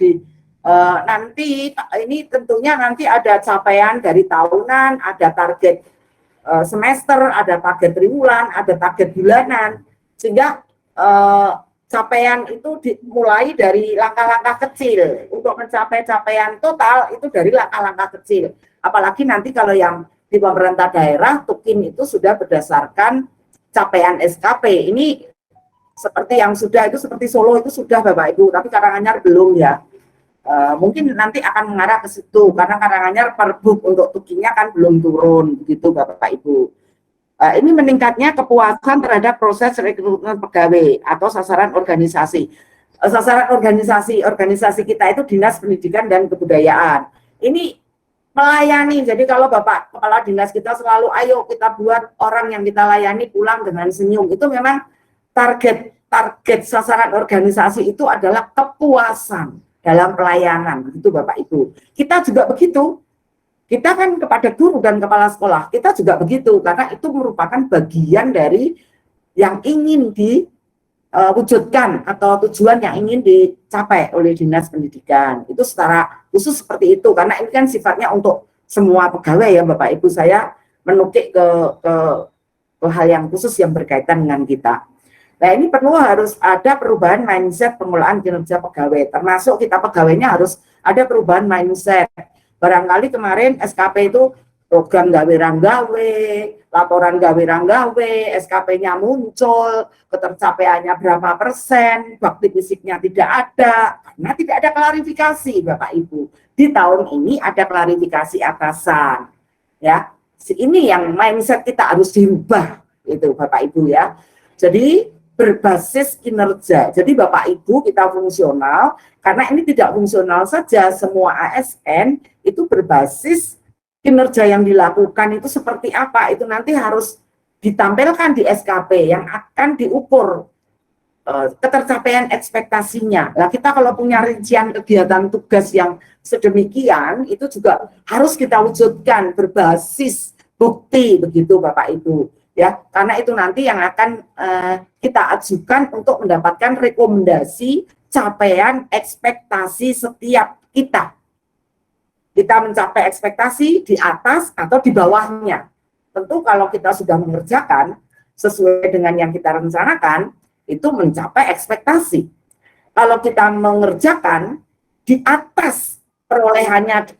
Nanti ini tentunya nanti ada capaian dari tahunan, ada target semester, ada target triwulan, ada target bulanan, sehingga capaian itu dimulai dari langkah-langkah kecil. Untuk mencapai capaian total itu dari langkah-langkah kecil. Apalagi nanti kalau yang di pemerintah daerah, Tukin itu sudah berdasarkan capaian SKP. Ini seperti yang sudah itu, seperti Solo itu sudah Bapak Ibu, tapi Karanganyar belum ya. Mungkin nanti akan mengarah ke situ, karena Karanganyar perbuk untuk Tukinnya kan belum turun, begitu Bapak Ibu. Ini meningkatnya kepuasan terhadap proses rekrutmen pegawai atau sasaran organisasi. Sasaran organisasi kita itu Dinas Pendidikan dan Kebudayaan. Ini melayani, jadi kalau Bapak Kepala Dinas kita selalu, ayo kita buat orang yang kita layani pulang dengan senyum. Itu memang target sasaran organisasi itu adalah kepuasan dalam pelayanan, begitu Bapak Ibu. Kita juga begitu. Kita kan kepada guru dan kepala sekolah, kita juga begitu, karena itu merupakan bagian dari yang ingin diwujudkan atau tujuan yang ingin dicapai oleh Dinas Pendidikan. Itu secara khusus seperti itu, karena ini kan sifatnya untuk semua pegawai ya Bapak Ibu. Saya menukik ke hal yang khusus yang berkaitan dengan kita. Nah, ini perlu harus ada perubahan mindset pengelolaan kinerja pegawai, termasuk kita pegawainya harus ada perubahan mindset. Barangkali kemarin SKP itu program gawe ranggawe, laporan gawe ranggawe, SKP-nya muncul, ketercapaiannya berapa persen, bakti fisiknya tidak ada, karena tidak ada klarifikasi Bapak Ibu. Di tahun ini ada klarifikasi atasan, ya. Ini yang mindset kita harus dirubah, itu Bapak Ibu ya. Jadi berbasis kinerja. Jadi Bapak Ibu kita fungsional, karena ini tidak fungsional saja, semua ASN itu berbasis kinerja yang dilakukan itu seperti apa, itu nanti harus ditampilkan di SKP yang akan diukur ketercapaian ekspektasinya. Nah, kita kalau punya rincian kegiatan tugas yang sedemikian, itu juga harus kita wujudkan berbasis bukti, begitu Bapak Ibu. Ya, karena itu nanti yang akan kita ajukan untuk mendapatkan rekomendasi capaian ekspektasi setiap kita. Kita mencapai ekspektasi di atas atau di bawahnya. Tentu kalau kita sudah mengerjakan sesuai dengan yang kita rencanakan, itu mencapai ekspektasi. Kalau kita mengerjakan di atas perolehannya,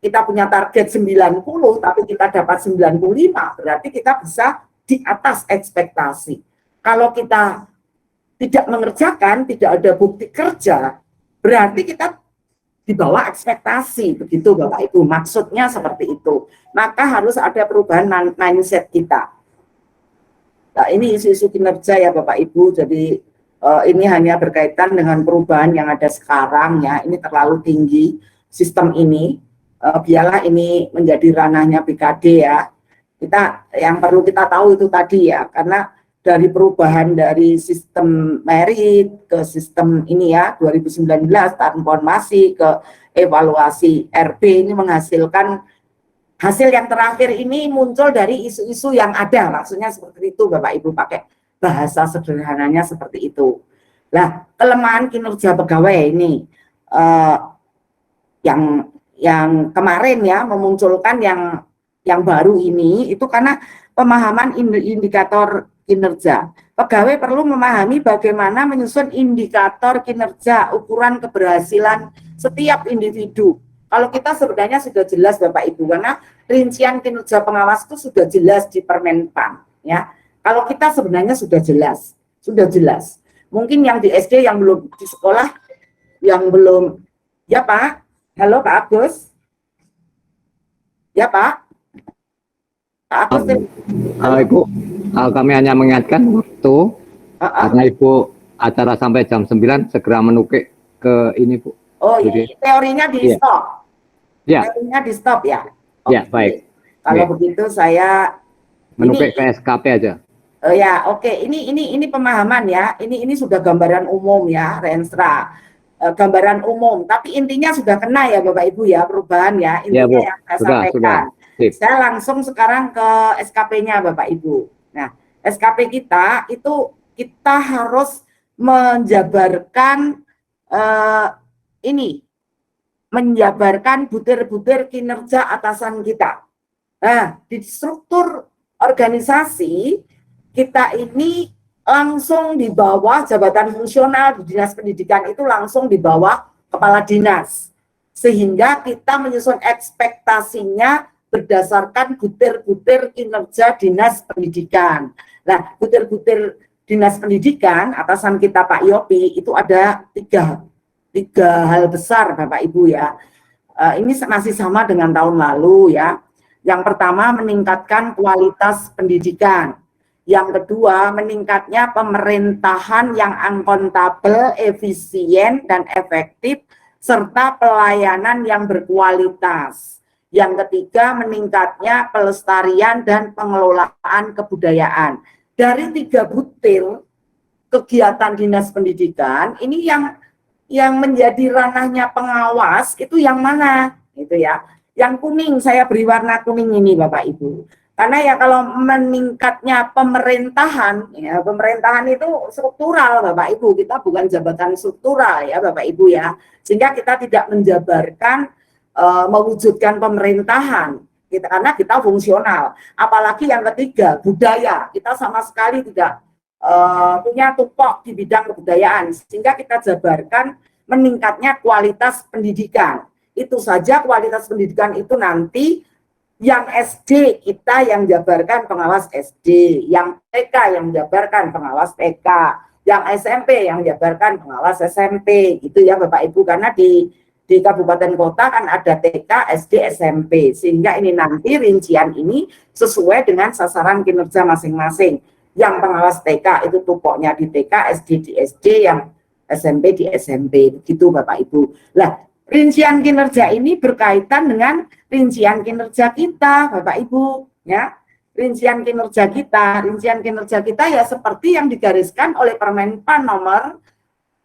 kita punya target 90, tapi kita dapat 95, berarti kita bisa di atas ekspektasi. Kalau kita tidak mengerjakan, tidak ada bukti kerja, berarti kita di bawah ekspektasi, begitu Bapak Ibu. Maksudnya seperti itu. Maka harus ada perubahan mindset kita. Nah, ini isu-isu kinerja ya Bapak Ibu, jadi ini hanya berkaitan dengan perubahan yang ada sekarang ya, ini terlalu tinggi sistem ini. Biarlah ini menjadi ranahnya BKD ya. Yang perlu kita tahu itu tadi ya, karena dari perubahan dari sistem merit ke sistem ini ya 2019 transformasi ke evaluasi RP ini menghasilkan hasil yang terakhir ini muncul dari isu-isu yang ada, maksudnya seperti itu Bapak Ibu, pakai bahasa sederhananya seperti itu. Nah, kelemahan kinerja pegawai ini yang kemarin ya memunculkan yang baru ini itu karena pemahaman indikator kinerja. Pegawai perlu memahami bagaimana menyusun indikator kinerja, ukuran keberhasilan setiap individu. Kalau kita sebenarnya sudah jelas Bapak Ibu, karena rincian kinerja pengawas itu sudah jelas di Permenpan ya. Kalau kita sebenarnya sudah jelas. Mungkin yang di SD, yang belum di sekolah, yang belum, ya Pak. Halo Pak Agus. Ya Pak. Pak Agus. Ibu, kami hanya mengingatkan waktu karena Ibu acara sampai jam 9 segera menukik ke ini, Bu. Oh, Jadi, teorinya di iya. stop. Ya, Teorinya di stop ya. ya, Oke. baik. Kalau Oke. begitu saya Menukik ke SKP aja. ya, oke. Ini pemahaman ya. Ini sudah gambaran umum ya, Renstra. Gambaran umum, tapi intinya sudah kena ya Bapak Ibu ya, perubahan ya. Ya, Intinya Bu. yang saya Sudah. sampaikan. Sip. Saya langsung sekarang ke SKP-nya Bapak Ibu. Nah, SKP kita itu kita harus menjabarkan menjabarkan butir-butir kinerja atasan kita. Nah, di struktur organisasi kita ini langsung di bawah jabatan fungsional di dinas pendidikan itu langsung di bawah kepala dinas. Sehingga kita menyusun ekspektasinya berdasarkan butir-butir kinerja dinas pendidikan. Nah, butir-butir dinas pendidikan atasan kita Pak Yopi itu ada tiga hal besar Bapak Ibu ya. Ini masih sama dengan tahun lalu ya. Yang pertama meningkatkan kualitas pendidikan. Yang kedua meningkatnya pemerintahan yang akuntabel, efisien dan efektif serta pelayanan yang berkualitas. Yang ketiga meningkatnya pelestarian dan pengelolaan kebudayaan. Dari 3 butir kegiatan dinas pendidikan ini yang menjadi ranahnya pengawas itu yang mana gitu ya. Yang kuning saya beri warna kuning ini Bapak Ibu. Karena ya kalau meningkatnya pemerintahan ya, pemerintahan itu struktural Bapak Ibu, kita bukan jabatan struktural ya Bapak Ibu ya. Sehingga kita tidak menjabarkan mewujudkan pemerintahan kita, karena kita fungsional. Apalagi yang ketiga budaya, kita sama sekali tidak punya tumpok di bidang kebudayaan, sehingga kita jabarkan meningkatnya kualitas pendidikan. Itu saja kualitas pendidikan itu nanti yang SD kita yang jabarkan pengawas SD, yang TK yang jabarkan pengawas TK, yang SMP yang jabarkan pengawas SMP, gitu ya Bapak Ibu, karena di kabupaten kota kan ada TK, SD, SMP, sehingga ini nanti rincian ini sesuai dengan sasaran kinerja masing-masing. Yang pengawas TK itu tupoknya di TK, SD di SD, yang SMP di SMP, begitu Bapak Ibu. Lah, rincian kinerja ini berkaitan dengan rincian kinerja kita, Bapak Ibu, ya. Rincian kinerja kita ya seperti yang digariskan oleh Permenpan nomor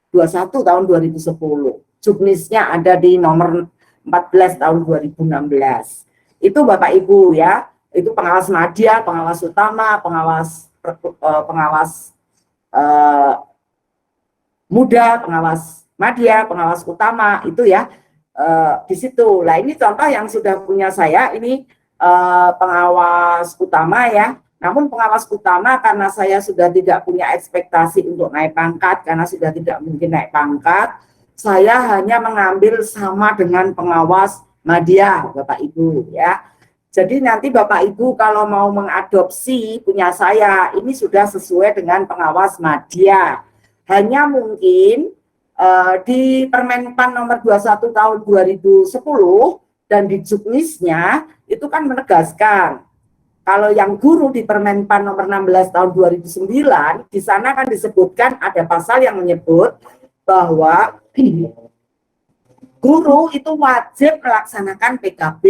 21 tahun 2010. Juknisnya ada di nomor 14 tahun 2016. Itu Bapak Ibu ya, itu pengawas madya, pengawas utama, pengawas muda, pengawas madya, pengawas utama, itu ya di situ. Nah, ini contoh yang sudah punya saya, ini pengawas utama ya. Namun pengawas utama karena saya sudah tidak punya ekspektasi untuk naik pangkat, karena sudah tidak mungkin naik pangkat, saya hanya mengambil sama dengan pengawas madya, Bapak Ibu ya. Jadi nanti Bapak Ibu kalau mau mengadopsi punya saya, ini sudah sesuai dengan pengawas madya. Hanya mungkin di Permenpan nomor 21 tahun 2010 dan di juknisnya itu kan menegaskan kalau yang guru di Permenpan nomor 16 tahun 2009 di sana kan disebutkan ada pasal yang menyebut bahwa guru itu wajib melaksanakan PKB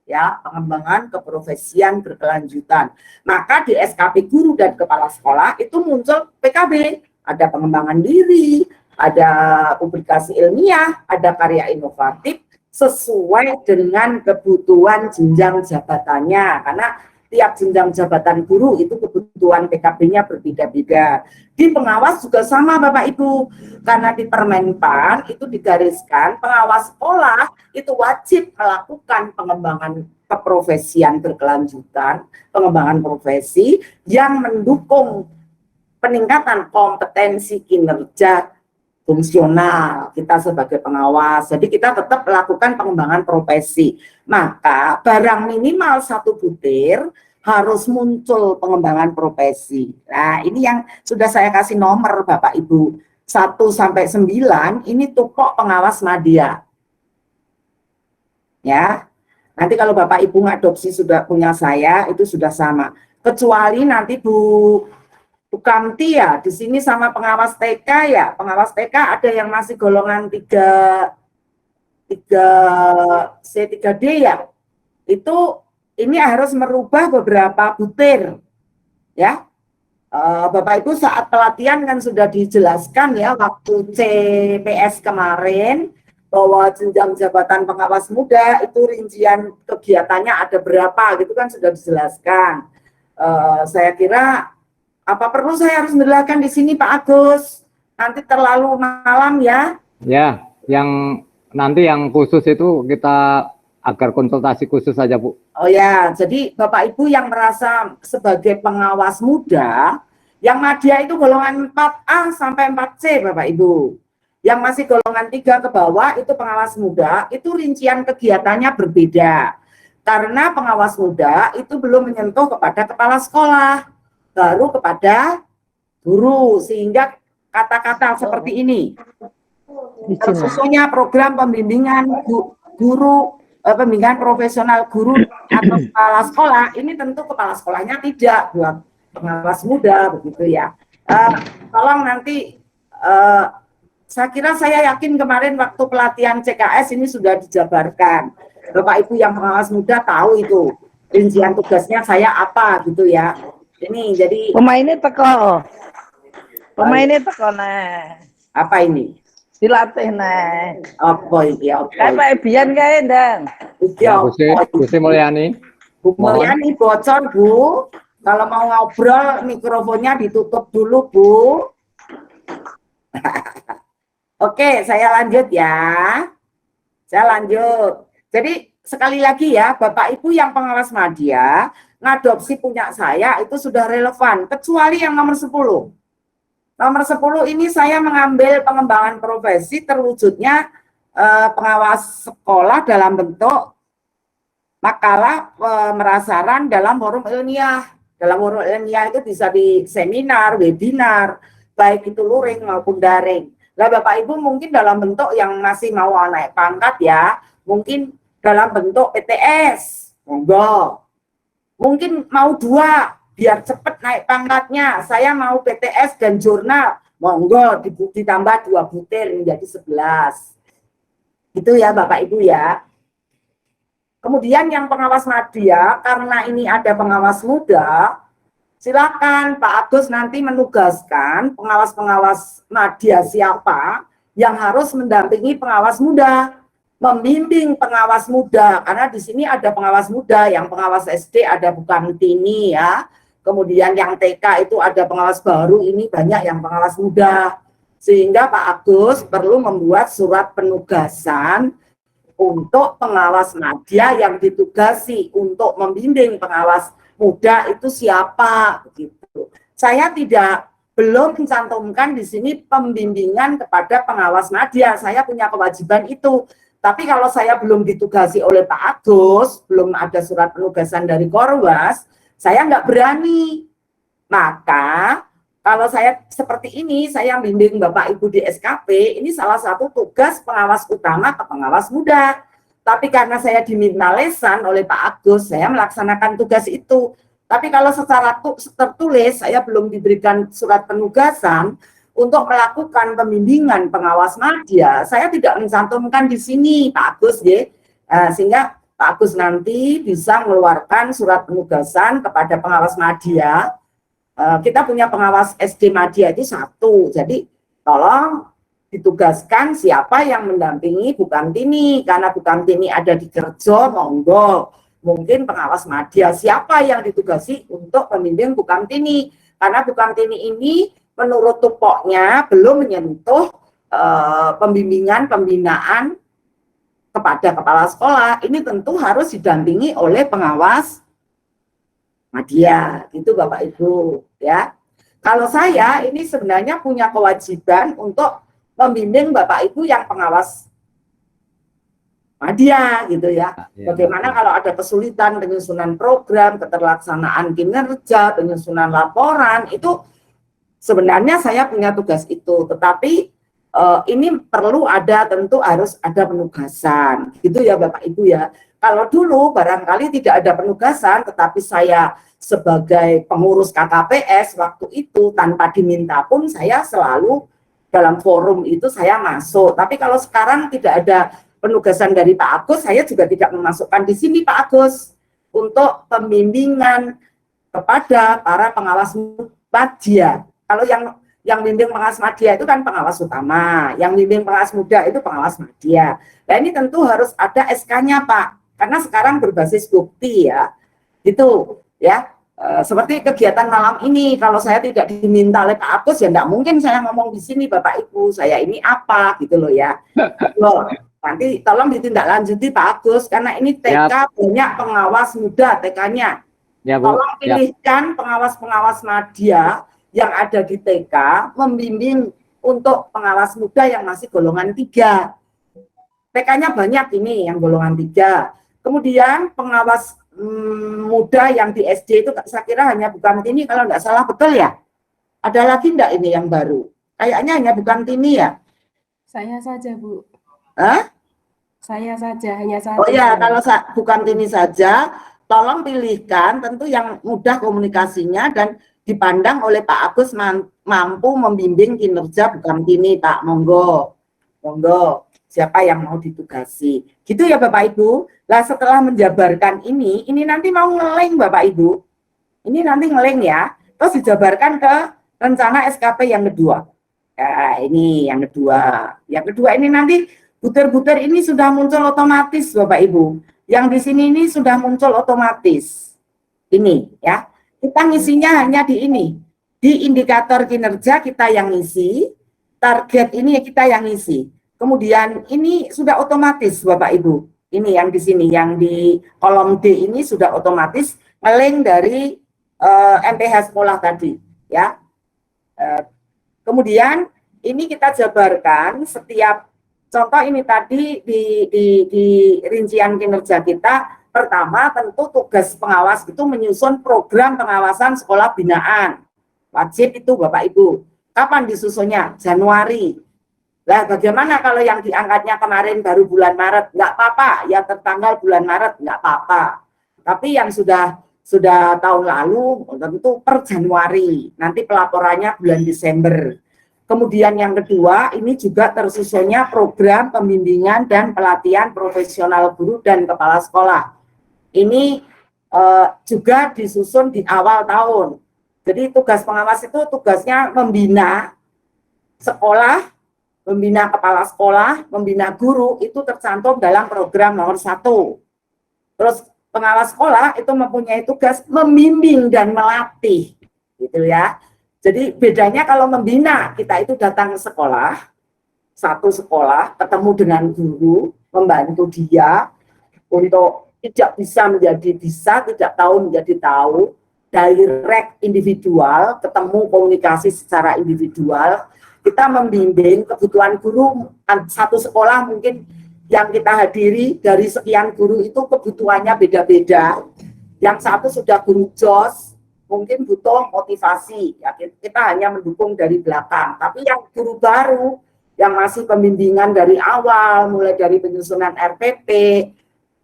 ya, pengembangan keprofesian berkelanjutan. Maka di SKP guru dan kepala sekolah itu muncul PKB, ada pengembangan diri, ada publikasi ilmiah, ada karya inovatif sesuai dengan kebutuhan jenjang jabatannya. Karena tiap jenjang jabatan guru itu kebutuhan PKB-nya berbeda-beda. Di pengawas juga sama Bapak Ibu, karena di Permenpan itu digariskan pengawas sekolah itu wajib melakukan pengembangan keprofesian berkelanjutan, pengembangan profesi yang mendukung peningkatan kompetensi kinerja fungsional kita sebagai pengawas. Jadi kita tetap melakukan pengembangan profesi. Maka barang minimal 1 butir harus muncul pengembangan profesi. Nah, ini yang sudah saya kasih nomor Bapak Ibu. 1 sampai 9 ini tupok pengawas madya. Ya. Nanti kalau Bapak Ibu ngadopsi sudah punya saya itu sudah sama. Kecuali nanti Bu Bukamti ya, di sini sama pengawas TK ya. Pengawas TK ada yang masih golongan 3C3D ya. Itu ini harus merubah beberapa butir ya. Bapak Ibu saat pelatihan kan sudah dijelaskan ya waktu CPS kemarin bahwa jenjang jabatan pengawas muda itu rincian kegiatannya ada berapa gitu kan sudah dijelaskan. Saya kira apa perlu saya harus menjelaskan di sini Pak Agus? Nanti terlalu malam ya. Ya, yang nanti yang khusus itu kita agar konsultasi khusus saja Bu. Oh ya, jadi Bapak Ibu yang merasa sebagai pengawas muda, yang madya itu golongan 4A sampai 4C Bapak Ibu. Yang masih golongan 3 ke bawah itu pengawas muda, itu rincian kegiatannya berbeda. Karena pengawas muda itu belum menyentuh kepada kepala sekolah, baru kepada guru, sehingga kata-kata seperti ini. Khususnya program pembimbingan guru, pembimbingan profesional guru atau kepala sekolah, ini tentu kepala sekolahnya tidak buat pengawas muda begitu ya. Tolong nanti saya kira saya yakin kemarin waktu pelatihan CKS ini sudah dijabarkan. Bapak Ibu yang pengawas muda tahu itu rincian tugasnya saya apa gitu ya. Ini jadi pemainnya teko. Pemainnya teko nah. Apa ini? Dilatih nah. Apa ini? Kayak Bian kayak Ndang. Ya, Bu Sri Mulyani. Bu Mulyani bocor Bu. Kalau mau ngobrol mikrofonnya ditutup dulu Bu. Oke, saya lanjut ya. Saya lanjut. Jadi sekali lagi ya, Bapak Ibu yang pengawas madya, ngadopsi punya saya itu sudah relevan, kecuali yang nomor 10. Nomor 10 ini saya mengambil pengembangan profesi terwujudnya pengawas sekolah dalam bentuk makalah pemerasaran dalam forum ilmiah. Dalam forum ilmiah itu bisa di seminar, webinar, baik itu luring maupun daring. Nah, Bapak Ibu mungkin dalam bentuk yang masih mau naik pangkat ya, mungkin dalam bentuk PTS, monggo. Mungkin mau 2, biar cepat naik pangkatnya. Saya mau PTS dan jurnal, monggo ditambah 2 butir menjadi 11. Itu ya Bapak Ibu ya. Kemudian yang pengawas madya, karena ini ada pengawas muda, silakan Pak Agus nanti menugaskan pengawas-pengawas madya siapa yang harus mendampingi pengawas muda, membimbing pengawas muda, karena di sini ada pengawas muda, yang pengawas SD ada Bukamtini ya, kemudian yang TK itu ada pengawas baru, ini banyak yang pengawas muda, sehingga Pak Agus perlu membuat surat penugasan untuk pengawas madya yang ditugasi untuk membimbing pengawas muda itu siapa begitu. Saya belum mencantumkan di sini pembimbingan kepada pengawas madya. Saya punya kewajiban itu. Tapi kalau saya belum ditugasi oleh Pak Agus, belum ada surat penugasan dari Korwas, saya nggak berani. Maka kalau saya seperti ini, saya bimbing Bapak Ibu di SKP, ini salah satu tugas pengawas utama ke pengawas muda. Tapi karena saya diminta lesan oleh Pak Agus, saya melaksanakan tugas itu. Tapi kalau secara tertulis, saya belum diberikan surat penugasan untuk melakukan pembimbingan pengawas madya, saya tidak mencantumkan di sini, Pak Agus, ya. Sehingga Pak Agus nanti bisa mengeluarkan surat penugasan kepada pengawas madya. Kita punya pengawas SD madya itu 1, jadi tolong ditugaskan siapa yang mendampingi Bukamtini, karena Bukamtini ada di Kerjo, monggo. Mungkin pengawas madya siapa yang ditugasi untuk pembimbing Bukamtini, karena Bukamtini ini menurut tupoknya belum menyentuh pembimbingan pembinaan kepada kepala sekolah. Ini tentu harus didampingi oleh pengawas madya, itu Bapak Ibu ya. Kalau saya ini sebenarnya punya kewajiban untuk membimbing Bapak Ibu yang pengawas madya gitu ya. Bagaimana kalau ada kesulitan penyusunan program, keterlaksanaan kinerja, penyusunan laporan, itu sebenarnya saya punya tugas itu. Tetapi ini perlu tentu harus ada penugasan gitu ya Bapak Ibu ya. Kalau dulu barangkali tidak ada penugasan, tetapi saya sebagai pengurus KKPS waktu itu tanpa diminta pun saya selalu dalam forum itu saya masuk. Tapi kalau sekarang tidak ada penugasan dari Pak Agus, saya juga tidak memasukkan di sini Pak Agus untuk pembimbingan kepada para pengawas madya. Kalau yang bimbing pengawas madya itu kan pengawas utama, yang bimbing pengawas muda itu pengawas madya. Nah ini tentu harus ada SK-nya Pak, karena sekarang berbasis bukti ya, gitu ya. Seperti kegiatan malam ini, kalau saya tidak diminta oleh Pak Agus ya tidak mungkin saya ngomong di sini Bapak Ibu, saya ini apa gitu loh ya. Loh, nanti tolong ditindaklanjuti Pak Agus, karena ini TK banyak pengawas muda TK-nya. Ya, tolong pilihkan pengawas-pengawas madya yang ada di TK membimbing untuk pengawas muda yang masih golongan 3. TK-nya banyak ini yang golongan 3. Kemudian pengawas muda yang di SD itu saya kira hanya bukan Tini kalau nggak salah, betul ya? Ada lagi enggak ini yang baru? Kayaknya hanya bukan Tini ya? Saya saja Bu. Hah? Saya saja, hanya satu. Oh ya, kalau bukan Tini saja, tolong pilihkan tentu yang mudah komunikasinya dan dipandang oleh Pak Agus mampu membimbing kinerja bukan Tini Pak. Monggo, monggo. Siapa yang mau ditugasi? Gitu ya Bapak Ibu. Lah setelah menjabarkan ini nanti mau ngeleng Bapak Ibu. Ini nanti ngeleng ya. Terus dijabarkan ke rencana SKP yang kedua. Ya, ini yang kedua. Yang kedua ini nanti butir-butir ini sudah muncul otomatis Bapak Ibu. Yang di sini ini sudah muncul otomatis. Ini ya. Kita ngisinya hanya di ini. Di indikator kinerja kita yang ngisi, target ini kita yang ngisi. Kemudian ini sudah otomatis Bapak Ibu. Ini yang di sini, yang di kolom D ini sudah otomatis ngelink dari MPH sekolah tadi, ya. Kemudian ini kita jabarkan setiap contoh ini tadi di rincian kinerja kita. Pertama tentu tugas pengawas itu menyusun program pengawasan sekolah binaan. Wajib itu Bapak Ibu. Kapan disusunnya? Januari. Lah bagaimana kalau yang diangkatnya kemarin baru bulan Maret? Enggak apa-apa, yang tertanggal bulan Maret enggak apa-apa. Tapi yang sudah tahun lalu tentu per Januari. Nanti pelaporannya bulan Desember. Kemudian yang kedua, ini juga tersusunnya program pembimbingan dan pelatihan profesional guru dan kepala sekolah. Ini juga disusun di awal tahun. Jadi tugas pengawas itu tugasnya membina sekolah, membina kepala sekolah, membina guru, itu tercantum dalam program nomor 1. Terus pengawas sekolah itu mempunyai tugas membimbing dan melatih, gitu ya. Jadi bedanya kalau membina, kita itu datang ke sekolah, satu sekolah, ketemu dengan guru, membantu dia untuk tidak bisa menjadi bisa, tidak tahu menjadi tahu, direct individual, ketemu komunikasi secara individual. Kita membimbing kebutuhan guru, satu sekolah mungkin yang kita hadiri dari sekian guru itu kebutuhannya beda-beda. Yang satu sudah guru JOS, mungkin butuh motivasi, ya, kita hanya mendukung dari belakang. Tapi yang guru baru, yang masih pembimbingan dari awal, mulai dari penyusunan RPP,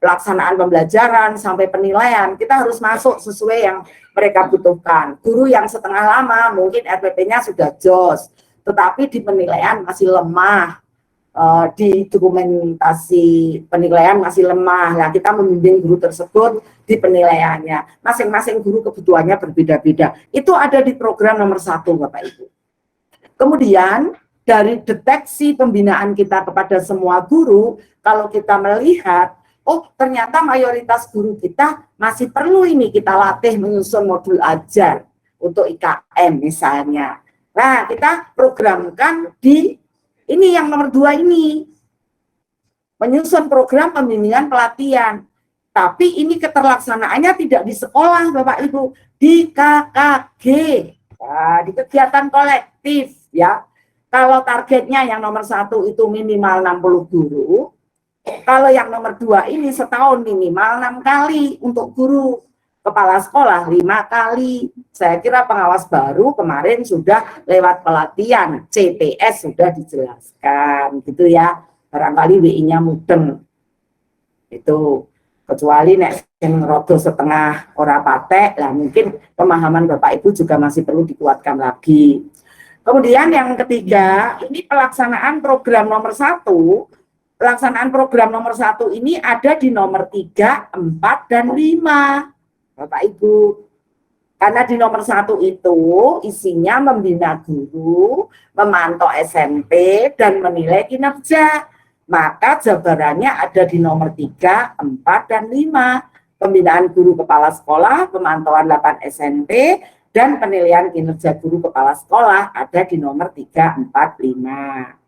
pelaksanaan pembelajaran, sampai penilaian, kita harus masuk sesuai yang mereka butuhkan. Guru yang setengah lama, mungkin RPP-nya sudah JOS, tetapi di penilaian masih lemah, di dokumentasi penilaian masih lemah. Nah, kita membimbing guru tersebut di penilaiannya. Masing-masing guru kebutuhannya berbeda-beda. Itu ada di program nomor 1, Bapak Ibu. Kemudian, dari deteksi pembinaan kita kepada semua guru, kalau kita melihat, oh ternyata mayoritas guru kita masih perlu ini kita latih menyusun modul ajar untuk IKM misalnya. Nah, kita programkan di ini yang nomor 2 ini. Menyusun program pembimbingan pelatihan. Tapi ini keterlaksanaannya tidak di sekolah, Bapak Ibu, di KKG. Nah, di kegiatan kolektif ya. Kalau targetnya yang nomor 1 itu minimal 60 guru. Kalau yang nomor 2 ini setahun minimal 6 kali untuk guru. Kepala sekolah 5 kali. Saya kira pengawas baru kemarin sudah lewat pelatihan CPS sudah dijelaskan gitu ya. Barangkali WI-nya mudeng. Itu. Kecuali nek sing rada setengah ora patek, lah mungkin pemahaman Bapak Ibu juga masih perlu dikuatkan lagi. Kemudian yang ketiga, ini pelaksanaan program nomor 1. Pelaksanaan program nomor 1 ini ada di nomor 3, 4, dan 5, Bapak Ibu. Karena di nomor 1 itu isinya membina guru, memantau SMP, dan menilai kinerja. Maka jabarannya ada di nomor 3, 4, dan 5. Pembinaan guru kepala sekolah, pemantauan 8 SMP, dan penilaian kinerja guru kepala sekolah ada di nomor 3, 4, 5.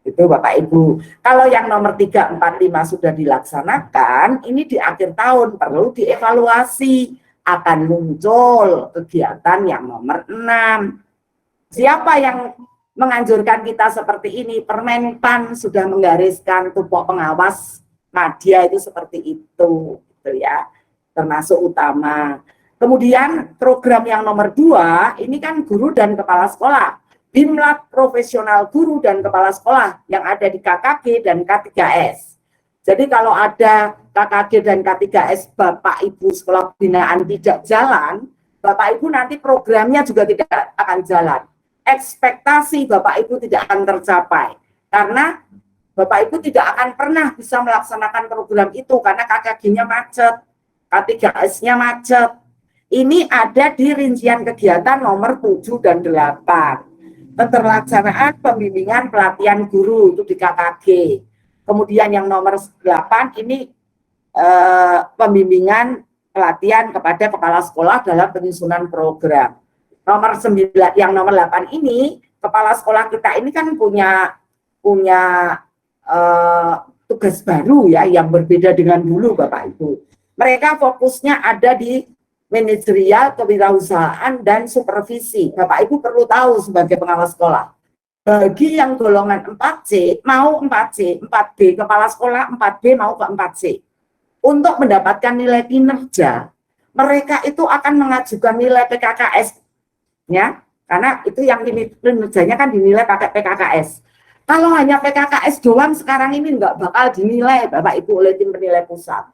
Itu Bapak Ibu. Kalau yang nomor 3, 4, 5 sudah dilaksanakan, ini di akhir tahun perlu dievaluasi. Akan muncul kegiatan yang nomor 6. Siapa yang menganjurkan kita seperti ini? Permenpan sudah menggariskan tupoksi pengawas media itu seperti itu, gitu ya, termasuk utama. Kemudian program yang nomor 2 ini kan guru dan kepala sekolah, Bimlat profesional guru dan kepala sekolah yang ada di KKG dan K3S. Jadi kalau ada KKG dan K3S Bapak Ibu sekolah binaan tidak jalan, Bapak Ibu nanti programnya juga tidak akan jalan. Ekspektasi Bapak Ibu tidak akan tercapai karena Bapak Ibu tidak akan pernah bisa melaksanakan program itu karena KKG-nya macet, K3S-nya macet. Ini ada di rincian kegiatan nomor 7 dan 8. Keterlaksanaan pembimbingan pelatihan guru itu di KKG. Kemudian yang nomor 8 ini pembimbingan pelatihan kepada kepala sekolah dalam penyusunan program. Nomor 9, yang nomor 8 ini kepala sekolah kita ini kan punya tugas baru ya yang berbeda dengan dulu Bapak Ibu. Mereka fokusnya ada di manajerial, kewirausahaan, dan supervisi. Bapak Ibu perlu tahu sebagai pengawas sekolah. Bagi yang golongan 4C, mau 4C, 4B, kepala sekolah 4B mau ke 4C. Untuk mendapatkan nilai kinerja, mereka itu akan mengajukan nilai PKKS, ya, karena itu yang kinerjanya kan dinilai pakai PKKS. Kalau hanya PKKS doang sekarang ini nggak bakal dinilai, Bapak Ibu, oleh tim penilai pusat.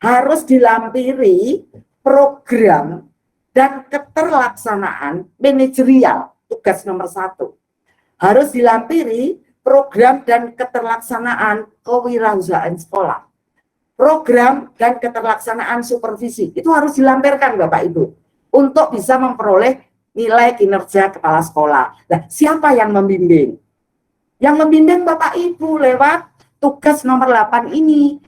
Harus dilampiri program dan keterlaksanaan manajerial, tugas nomor 1. Harus dilampiri program dan keterlaksanaan kewirausahaan sekolah. Program dan keterlaksanaan supervisi. Itu harus dilampirkan Bapak Ibu. Untuk bisa memperoleh nilai kinerja kepala sekolah. Nah, siapa yang membimbing? Yang membimbing Bapak Ibu lewat tugas nomor 8 ini.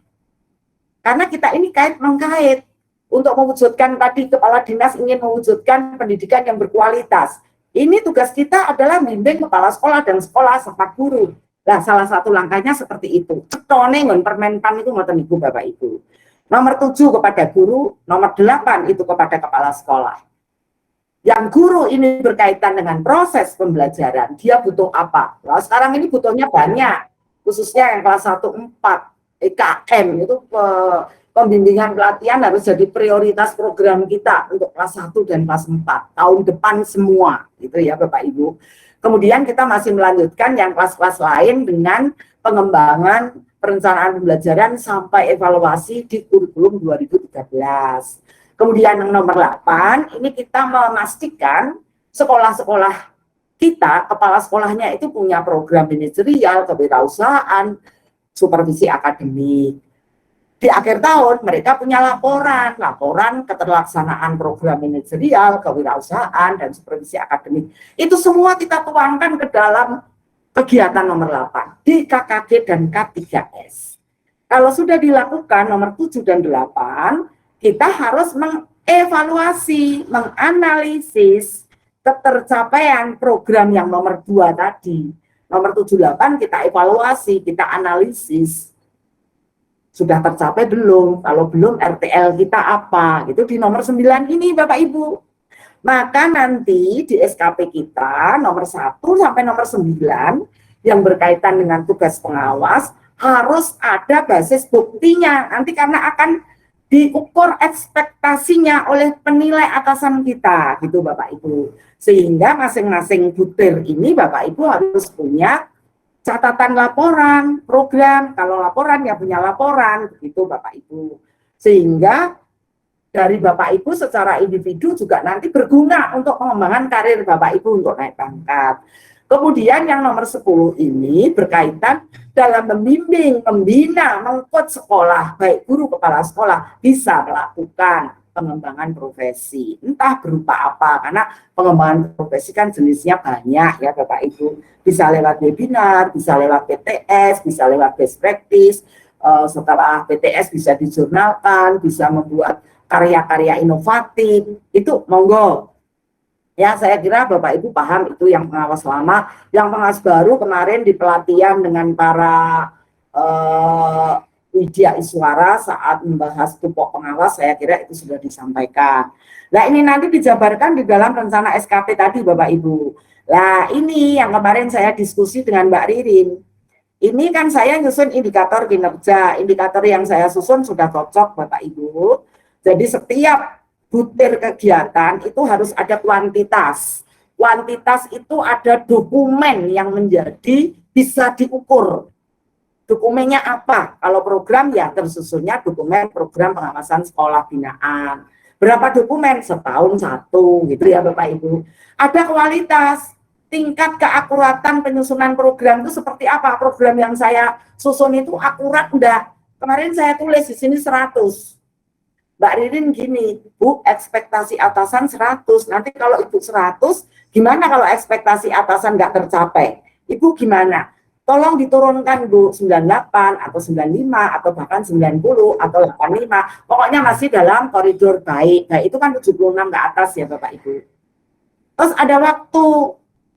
Karena kita ini kait-mengkait. Untuk mewujudkan tadi kepala dinas ingin mewujudkan pendidikan yang berkualitas. Ini tugas kita adalah membimbing kepala sekolah dan sekolah serta guru. Nah, salah satu langkahnya seperti itu. Cetone ngon permenpan itu ngoten niku Bapak Ibu. Nomor 7 kepada guru, nomor 8 itu kepada kepala sekolah. Yang guru ini berkaitan dengan proses pembelajaran, dia butuh apa? Nah, sekarang ini butuhnya banyak, khususnya yang kelas 1 4 EKM itu pembimbingan pelatihan harus jadi prioritas program kita untuk kelas 1 dan kelas 4 tahun depan semua, gitu ya Bapak Ibu. Kemudian kita masih melanjutkan yang kelas-kelas lain dengan pengembangan perencanaan pembelajaran sampai evaluasi di kurikulum 2013. Kemudian yang nomor 8, ini kita memastikan sekolah-sekolah kita, kepala sekolahnya itu punya program manajerial, kewirausahaan, supervisi akademik. Di akhir tahun mereka punya laporan keterlaksanaan program manajerial, kewirausahaan, dan supervisi akademik. Itu semua kita tuangkan ke dalam kegiatan nomor 8 di KKG dan K3S. Kalau sudah dilakukan nomor 7 dan 8, kita harus mengevaluasi, menganalisis ketercapaian program yang nomor 2 tadi. Nomor 7, 8 kita evaluasi, kita analisis. Sudah tercapai belum? Kalau belum, RTL kita apa? Itu di nomor 9 ini Bapak Ibu. Maka nanti di SKP kita nomor 1 sampai nomor 9 yang berkaitan dengan tugas pengawas harus ada basis buktinya. Nanti karena akan diukur ekspektasinya oleh penilai atasan kita, gitu Bapak Ibu. Sehingga masing-masing butir ini Bapak Ibu harus punya catatan laporan, program. Kalau laporan ya punya laporan, begitu Bapak Ibu. Sehingga dari Bapak Ibu secara individu juga nanti berguna untuk pengembangan karir Bapak Ibu untuk naik pangkat. Kemudian yang nomor 10 ini berkaitan dalam membimbing, membina, mengcoach sekolah, baik guru kepala sekolah bisa melakukan pengembangan profesi. Entah berupa apa, karena pengembangan profesi kan jenisnya banyak ya Bapak Ibu. Bisa lewat webinar, bisa lewat PTS, bisa lewat best practice. Setelah PTS bisa dijurnalkan, bisa membuat karya-karya inovatif, itu monggo. Ya, saya kira Bapak Ibu paham itu yang pengawas lama. Yang pengawas baru kemarin di pelatihan dengan para Widya Iswara saat membahas tupok pengawas, saya kira itu sudah disampaikan. Nah, ini nanti dijabarkan di dalam rencana SKP tadi Bapak Ibu. Nah, ini yang kemarin saya diskusi dengan Mbak Ririn. Ini kan saya nyusun indikator kinerja. Indikator yang saya susun sudah cocok Bapak Ibu. Jadi setiap butir kegiatan itu harus ada kuantitas. Kuantitas itu ada dokumen yang menjadi bisa diukur. Dokumennya apa? Kalau program ya tersusunnya dokumen program pengawasan sekolah binaan. Berapa dokumen? Setahun satu gitu ya Bapak Ibu. Ada kualitas, tingkat keakuratan penyusunan program itu seperti apa? Program yang saya susun itu akurat enggak? Kemarin saya tulis di sini 100. Mbak Ririn gini, Bu, ekspektasi atasan 100. Nanti kalau Ibu 100, gimana kalau ekspektasi atasan nggak tercapai? Ibu gimana? Tolong diturunkan Bu, 98 atau 95 atau bahkan 90 atau 85. Pokoknya masih dalam koridor baik. Nah, itu kan 76 ke atas ya Bapak Ibu. Terus ada waktu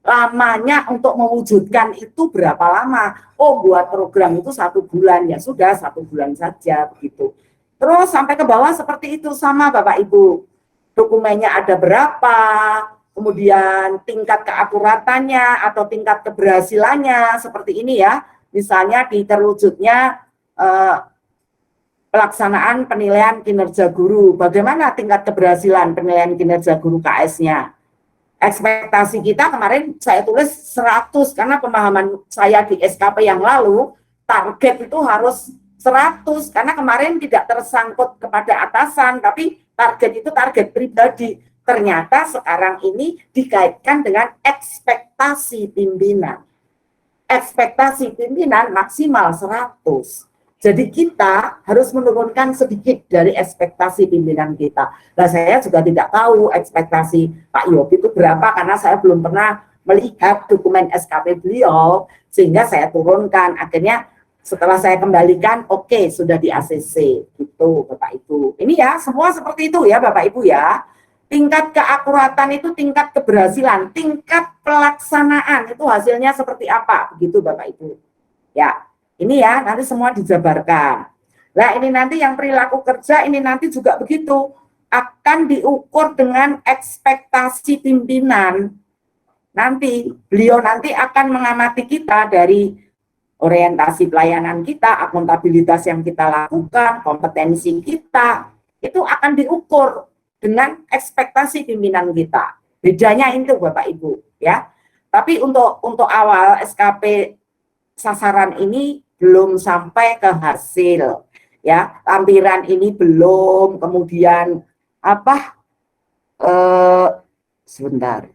lamanya untuk mewujudkan itu berapa lama? Oh, buat program itu 1 bulan, ya sudah 1 bulan saja begitu. Terus sampai ke bawah seperti itu sama Bapak Ibu. Dokumennya ada berapa, kemudian tingkat keakuratannya atau tingkat keberhasilannya seperti ini ya. Misalnya di terwujudnya pelaksanaan penilaian kinerja guru. Bagaimana tingkat keberhasilan penilaian kinerja guru KS-nya? Ekspektasi kita kemarin saya tulis 100 karena pemahaman saya di SKP yang lalu target itu harus 100 karena kemarin tidak tersangkut kepada atasan tapi target itu target pribadi. Ternyata sekarang ini dikaitkan dengan ekspektasi pimpinan. Ekspektasi pimpinan maksimal 100. Jadi kita harus menurunkan sedikit dari ekspektasi pimpinan kita. Nah, saya juga tidak tahu ekspektasi Pak Yopi itu berapa karena saya belum pernah melihat dokumen SKP beliau sehingga saya turunkan. Akhirnya setelah saya kembalikan, oke, sudah di ACC, gitu Bapak Ibu. Ini ya, semua seperti itu ya Bapak Ibu ya. Tingkat keakuratan itu tingkat keberhasilan, tingkat pelaksanaan itu hasilnya seperti apa, begitu Bapak Ibu. Ya, ini ya, nanti semua dijabarkan. Nah, ini nanti yang perilaku kerja, ini nanti juga begitu. Akan diukur dengan ekspektasi pimpinan. Nanti, beliau nanti akan mengamati kita dari orientasi pelayanan kita, akuntabilitas yang kita lakukan, kompetensi kita, itu akan diukur dengan ekspektasi pimpinan kita. Bedanya itu Bapak Ibu ya. Tapi untuk awal SKP sasaran ini belum sampai ke hasil ya. Lampiran ini belum, kemudian apa sebentar.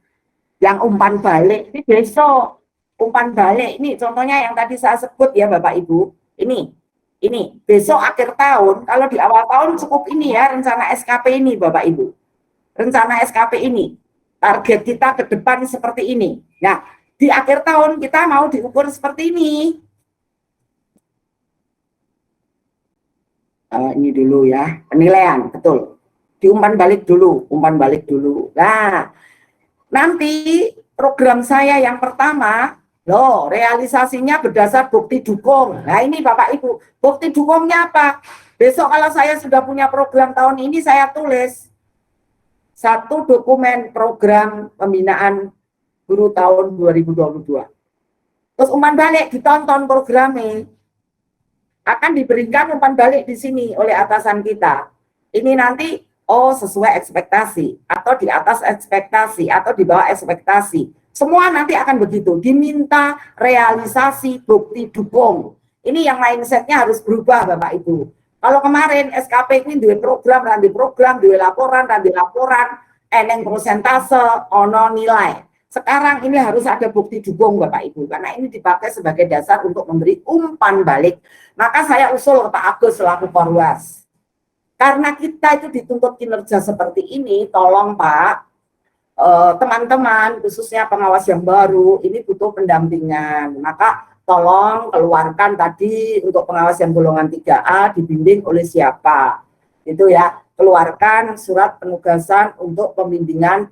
Yang umpan balik ini besok. Umpan balik ini contohnya yang tadi saya sebut ya Bapak Ibu. Ini besok akhir tahun, kalau di awal tahun cukup ini ya rencana SKP ini Bapak Ibu. Rencana SKP ini, target kita ke depan seperti ini. Nah, di akhir tahun kita mau diukur seperti ini. Ini dulu ya, penilaian, betul. Diumpan balik dulu, umpan balik dulu. Nah, nanti program saya yang pertama, loh, realisasinya berdasar bukti dukung. Nah, ini Bapak Ibu, bukti dukungnya apa? Besok kalau saya sudah punya program tahun ini, saya tulis 1 dokumen program pembinaan guru tahun 2022. Terus umpan balik, ditonton programnya. Akan diberikan umpan balik di sini oleh atasan kita. Ini nanti, oh sesuai ekspektasi, atau di atas ekspektasi, atau di bawah ekspektasi. Semua nanti akan begitu, diminta realisasi bukti dukung. Ini yang mindsetnya harus berubah Bapak Ibu. Kalau kemarin SKP ini duwe program, duwe laporan, eneng persentase, ono nilai. Sekarang ini harus ada bukti dukung Bapak Ibu, karena ini dipakai sebagai dasar untuk memberi umpan balik. Maka saya usul ke Pak Agus selaku Korwas. Karena kita itu dituntut kinerja seperti ini, tolong Pak, teman-teman, khususnya pengawas yang baru, ini butuh pendampingan. Maka tolong keluarkan tadi untuk pengawas yang golongan 3A dibimbing oleh siapa. Itu ya, keluarkan surat penugasan untuk pembimbingan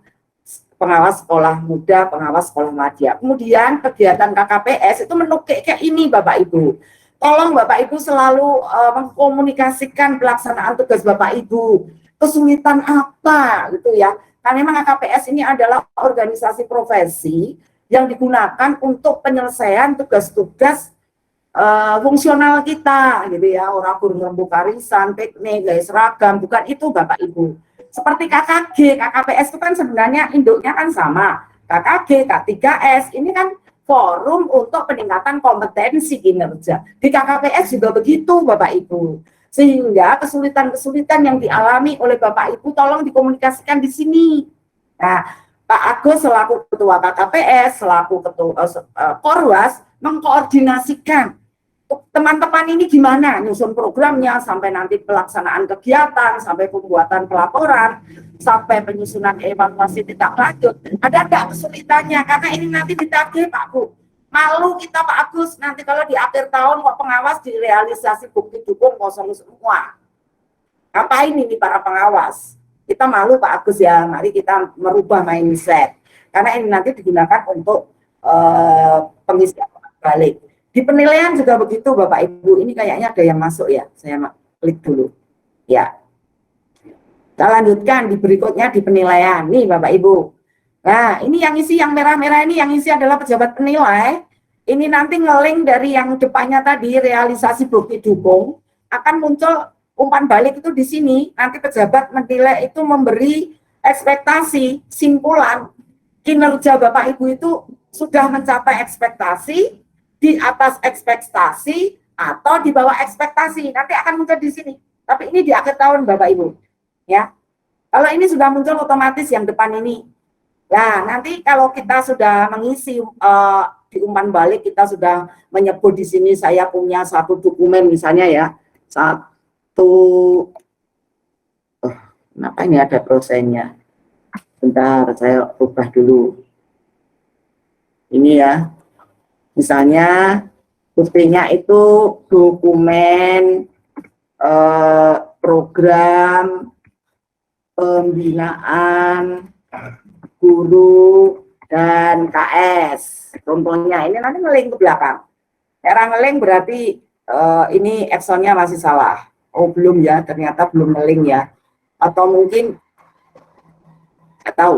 pengawas sekolah muda, pengawas sekolah madya. Kemudian kegiatan KKPS itu menukik kayak ini Bapak Ibu. Tolong Bapak Ibu selalu mengkomunikasikan pelaksanaan tugas Bapak Ibu. Kesulitan apa gitu ya. Karena memang KKPS ini adalah organisasi profesi yang digunakan untuk penyelesaian tugas-tugas fungsional kita gitu ya, orang guru rembuk arisan, piknik, gaya seragam, bukan itu Bapak Ibu. Seperti KKPS itu kan sebenarnya induknya kan sama, KKG, K3S, ini kan forum untuk peningkatan kompetensi kinerja. Di KKPS juga begitu Bapak Ibu. Sehingga kesulitan-kesulitan yang dialami oleh Bapak Ibu tolong dikomunikasikan di sini. Nah, Pak Agus selaku Ketua KKPS, selaku Ketua Korwas, mengkoordinasikan teman-teman ini gimana nyusun programnya, sampai nanti pelaksanaan kegiatan, sampai pembuatan pelaporan, sampai penyusunan evaluasi tindak lanjut. Ada nggak kesulitannya? Karena ini nanti ditagih Pak Bu. Malu kita Pak Agus, nanti kalau di akhir tahun kok pengawas direalisasi bukti dukung kosong semua. Ngapain ini para pengawas? Kita malu Pak Agus ya, mari kita merubah mindset. Karena ini nanti digunakan untuk pengisian balik. Di penilaian juga begitu Bapak Ibu, ini kayaknya ada yang masuk ya, saya klik dulu. Ya, kita lanjutkan di berikutnya di penilaian. Nih Bapak Ibu. Nah, ini yang isi yang merah-merah ini, yang isi adalah pejabat penilai. Ini nanti ngeling dari yang depannya tadi, realisasi bukti dukung, akan muncul umpan balik itu di sini. Nanti pejabat menilai itu memberi ekspektasi, simpulan kinerja Bapak Ibu itu sudah mencapai ekspektasi, di atas ekspektasi, atau di bawah ekspektasi. Nanti akan muncul di sini. Tapi ini di akhir tahun Bapak Ibu. Ya, kalau ini sudah muncul otomatis yang depan ini. Nah, nanti kalau kita sudah mengisi di umpan balik, kita sudah menyebut di sini saya punya satu dokumen misalnya ya, kenapa ini ada prosesnya? Bentar, saya ubah dulu. Ini ya, misalnya buktinya itu dokumen program pembinaan guru dan KS. Contohnya ini nanti ngeling ke belakang. Cara ngeling berarti ini Exxonnya masih salah. Oh belum ya, ternyata belum ngeling ya. Atau mungkin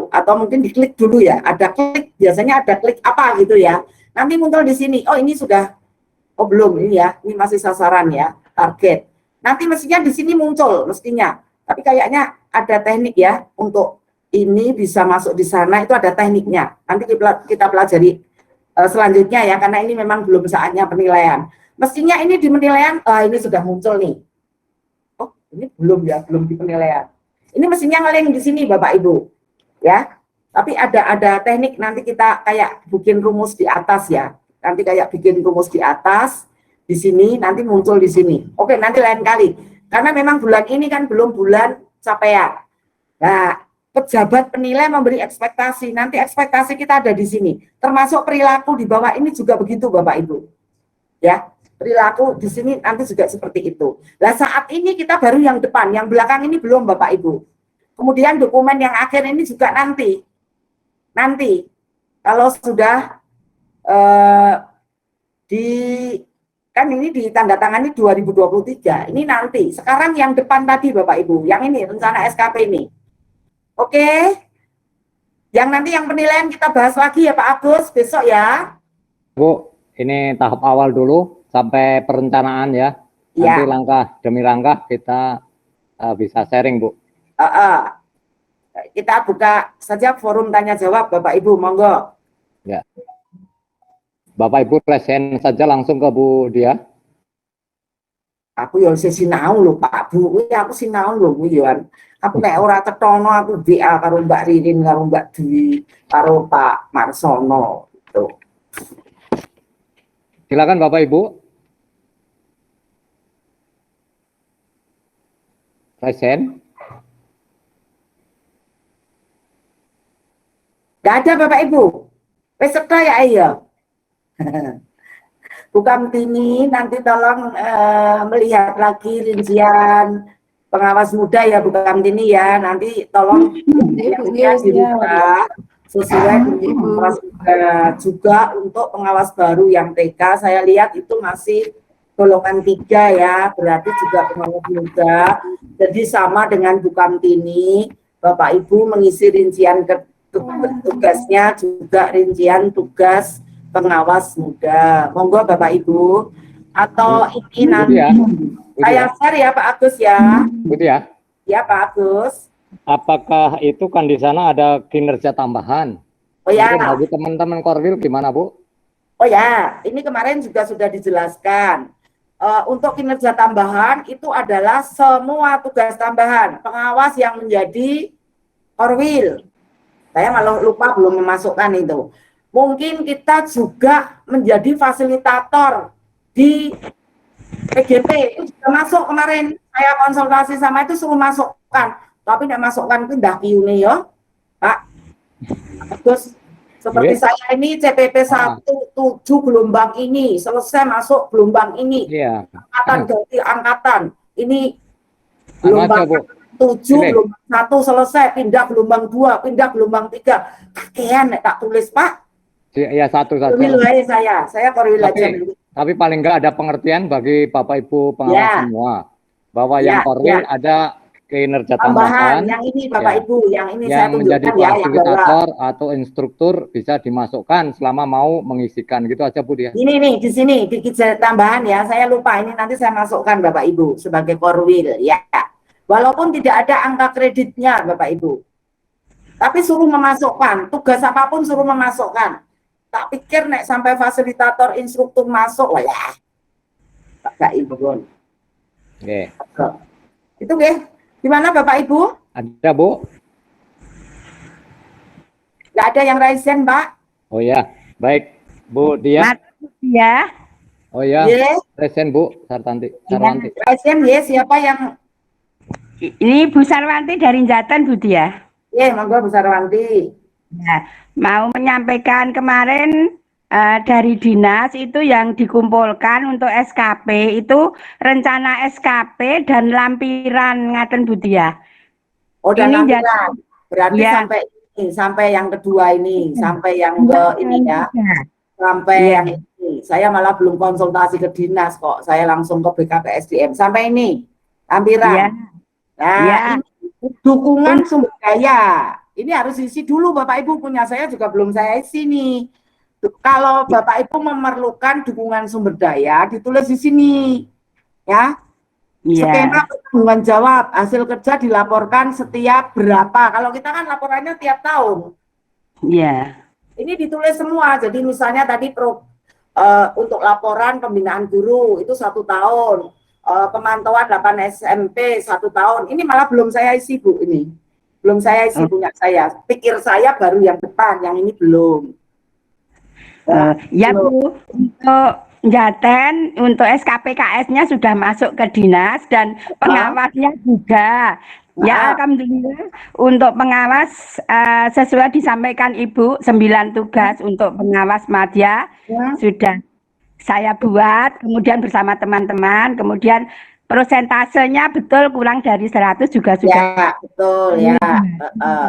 atau mungkin diklik dulu ya. Ada klik, biasanya ada klik apa gitu ya. Nanti muncul di sini. Oh ini sudah. Oh belum ini ya. Ini masih sasaran ya, target. Nanti mestinya di sini muncul mestinya. Tapi kayaknya ada teknik ya untuk ini bisa masuk di sana, itu ada tekniknya. Nanti kita pelajari selanjutnya ya, karena ini memang belum saatnya penilaian. Mestinya ini di penilaian, ini sudah muncul nih. Oh, ini belum ya, belum di penilaian. Ini mestinya ngeling di sini Bapak Ibu. Ya. Tapi ada teknik, nanti kita kayak bikin rumus di atas ya. Nanti kayak bikin rumus di atas, di sini, nanti muncul di sini. Oke, nanti lain kali. Karena memang bulan ini kan belum bulan capaian. Nah, pejabat penilai memberi ekspektasi, nanti ekspektasi kita ada di sini, termasuk perilaku di bawah ini juga begitu Bapak Ibu, ya perilaku di sini nanti juga seperti itu. Nah saat ini kita baru yang depan, yang belakang ini belum Bapak Ibu. Kemudian dokumen yang akhir ini juga nanti kalau sudah kan ini ditandatangani 2023, ini nanti. Sekarang yang depan tadi Bapak Ibu, yang ini rencana SKP ini. Oke, yang nanti yang penilaian kita bahas lagi ya Pak Agus besok ya. Bu, ini tahap awal dulu sampai perencanaan ya. Nanti langkah demi langkah kita bisa sharing Bu. Kita buka saja forum tanya jawab Bapak Ibu, monggo. Ya. Bapak Ibu present saja langsung ke Bu Dia. Aku ya isih sinau lho Pak Bu, kuwi aku sinau lho kuwi ya. Aku nek ora ketono aku WA karo Mbak Ririn karo Mbak Dwi karo Pak Marsono gitu. Silakan Bapak Ibu. Resen. Gak ada Bapak Ibu. Wis sedo ya iya. Bukan Tini, nanti tolong melihat lagi rincian pengawas muda ya Bukan Tini ya. Nanti tolong yang dirubah sesuai dengan pengawas muda. Juga untuk pengawas baru yang TK, saya lihat itu masih golongan 3 ya, berarti juga pengawas muda. Jadi sama dengan Bukan Tini, Bapak Ibu mengisi rincian tugasnya juga rincian tugas pengawas muda. Monggo Bapak Ibu. Atau ini nanti saya share ya Pak Agus ya. Gitu ya. Ya Pak Agus. Apakah itu kan di sana ada kinerja tambahan? Oh ya. Mungkin bagi teman-teman Korwil gimana Bu? Oh ya, ini kemarin juga sudah dijelaskan. Untuk kinerja tambahan itu adalah semua tugas tambahan pengawas yang menjadi Korwil. Saya malah lupa belum memasukkan itu. Mungkin kita juga menjadi fasilitator di PGP. Itu sudah masuk kemarin. Saya konsultasi sama itu suruh masukkan. Tapi tidak masukkan itu dah kiune ya, Pak. Terus seperti saya ini CPP 1 7 gelombang ini selesai masuk gelombang ini. Angkatan ganti angkatan. Ini gelombang 7 gelombang 1 selesai, pindah gelombang 2, pindah gelombang 3. Kakean nek tak tulis Pak. Ya satu saja. Saya Korwil aja. Tapi paling enggak ada pengertian bagi Bapak Ibu pengawas semua bahwa yang Korwil ada kinerja tambahan. Yang ini Bapak Ibu, yang ini saya tunjukkan menjadi ya, fasilitator atau instruktur bisa dimasukkan selama mau mengisikan gitu aja Bu ya. Ini nih di sini di tambahan ya, saya lupa ini nanti saya masukkan Bapak Ibu sebagai Korwil ya. Walaupun tidak ada angka kreditnya Bapak Ibu. Tapi suruh memasukkan, tugas apapun suruh memasukkan. Tak pikir nek sampai fasilitator instruktur masuk, wah ya. Bapak Ibu. Oke. Itu nggih. Gimana Bapak Ibu? Ada Bu? Nggak ada yang raisen, Mbak? Oh ya, baik Bu Dia. Ya. Oh ya, raisen Bu Sarwanti. Raisen ya, siapa yang? Ini Bu Sarwanti dari Jatan Bu Dia. Iya, monggo Bu Sarwanti. Nah, mau menyampaikan kemarin dari dinas itu yang dikumpulkan untuk SKP itu rencana SKP dan lampiran ngaten Bu Dia. Oh, dan lampiran. Berarti ya. sampai yang kedua ini, sampai yang ke ini ya. Sampai yang ini. Saya malah belum konsultasi ke dinas kok. Saya langsung ke BKPSDM. Sampai ini lampiran. Ya. Nah, ini dukungan sumber daya. Ini harus isi dulu Bapak Ibu, punya saya juga belum saya isi nih. Kalau Bapak Ibu memerlukan dukungan sumber daya, ditulis di sini. Ya. Skema pertanggungan jawab, hasil kerja dilaporkan setiap berapa. Kalau kita kan laporannya tiap tahun. Iya. Ini ditulis semua. Jadi misalnya tadi untuk laporan pembinaan guru itu 1 tahun. Pemantauan 8 SMP 1 tahun. Ini malah belum saya isi Bu ini. Belum saya isi punya saya. Pikir saya baru yang depan, yang ini belum. Ya Bu, untuk Jaten, untuk SKPKS-nya sudah masuk ke dinas dan pengawasnya juga. Ya Alhamdulillah untuk pengawas sesuai disampaikan Ibu 9 tugas untuk pengawas madya sudah saya buat, kemudian bersama teman-teman, kemudian prosentasenya betul kurang dari 100 juga sudah. Ya, betul ya.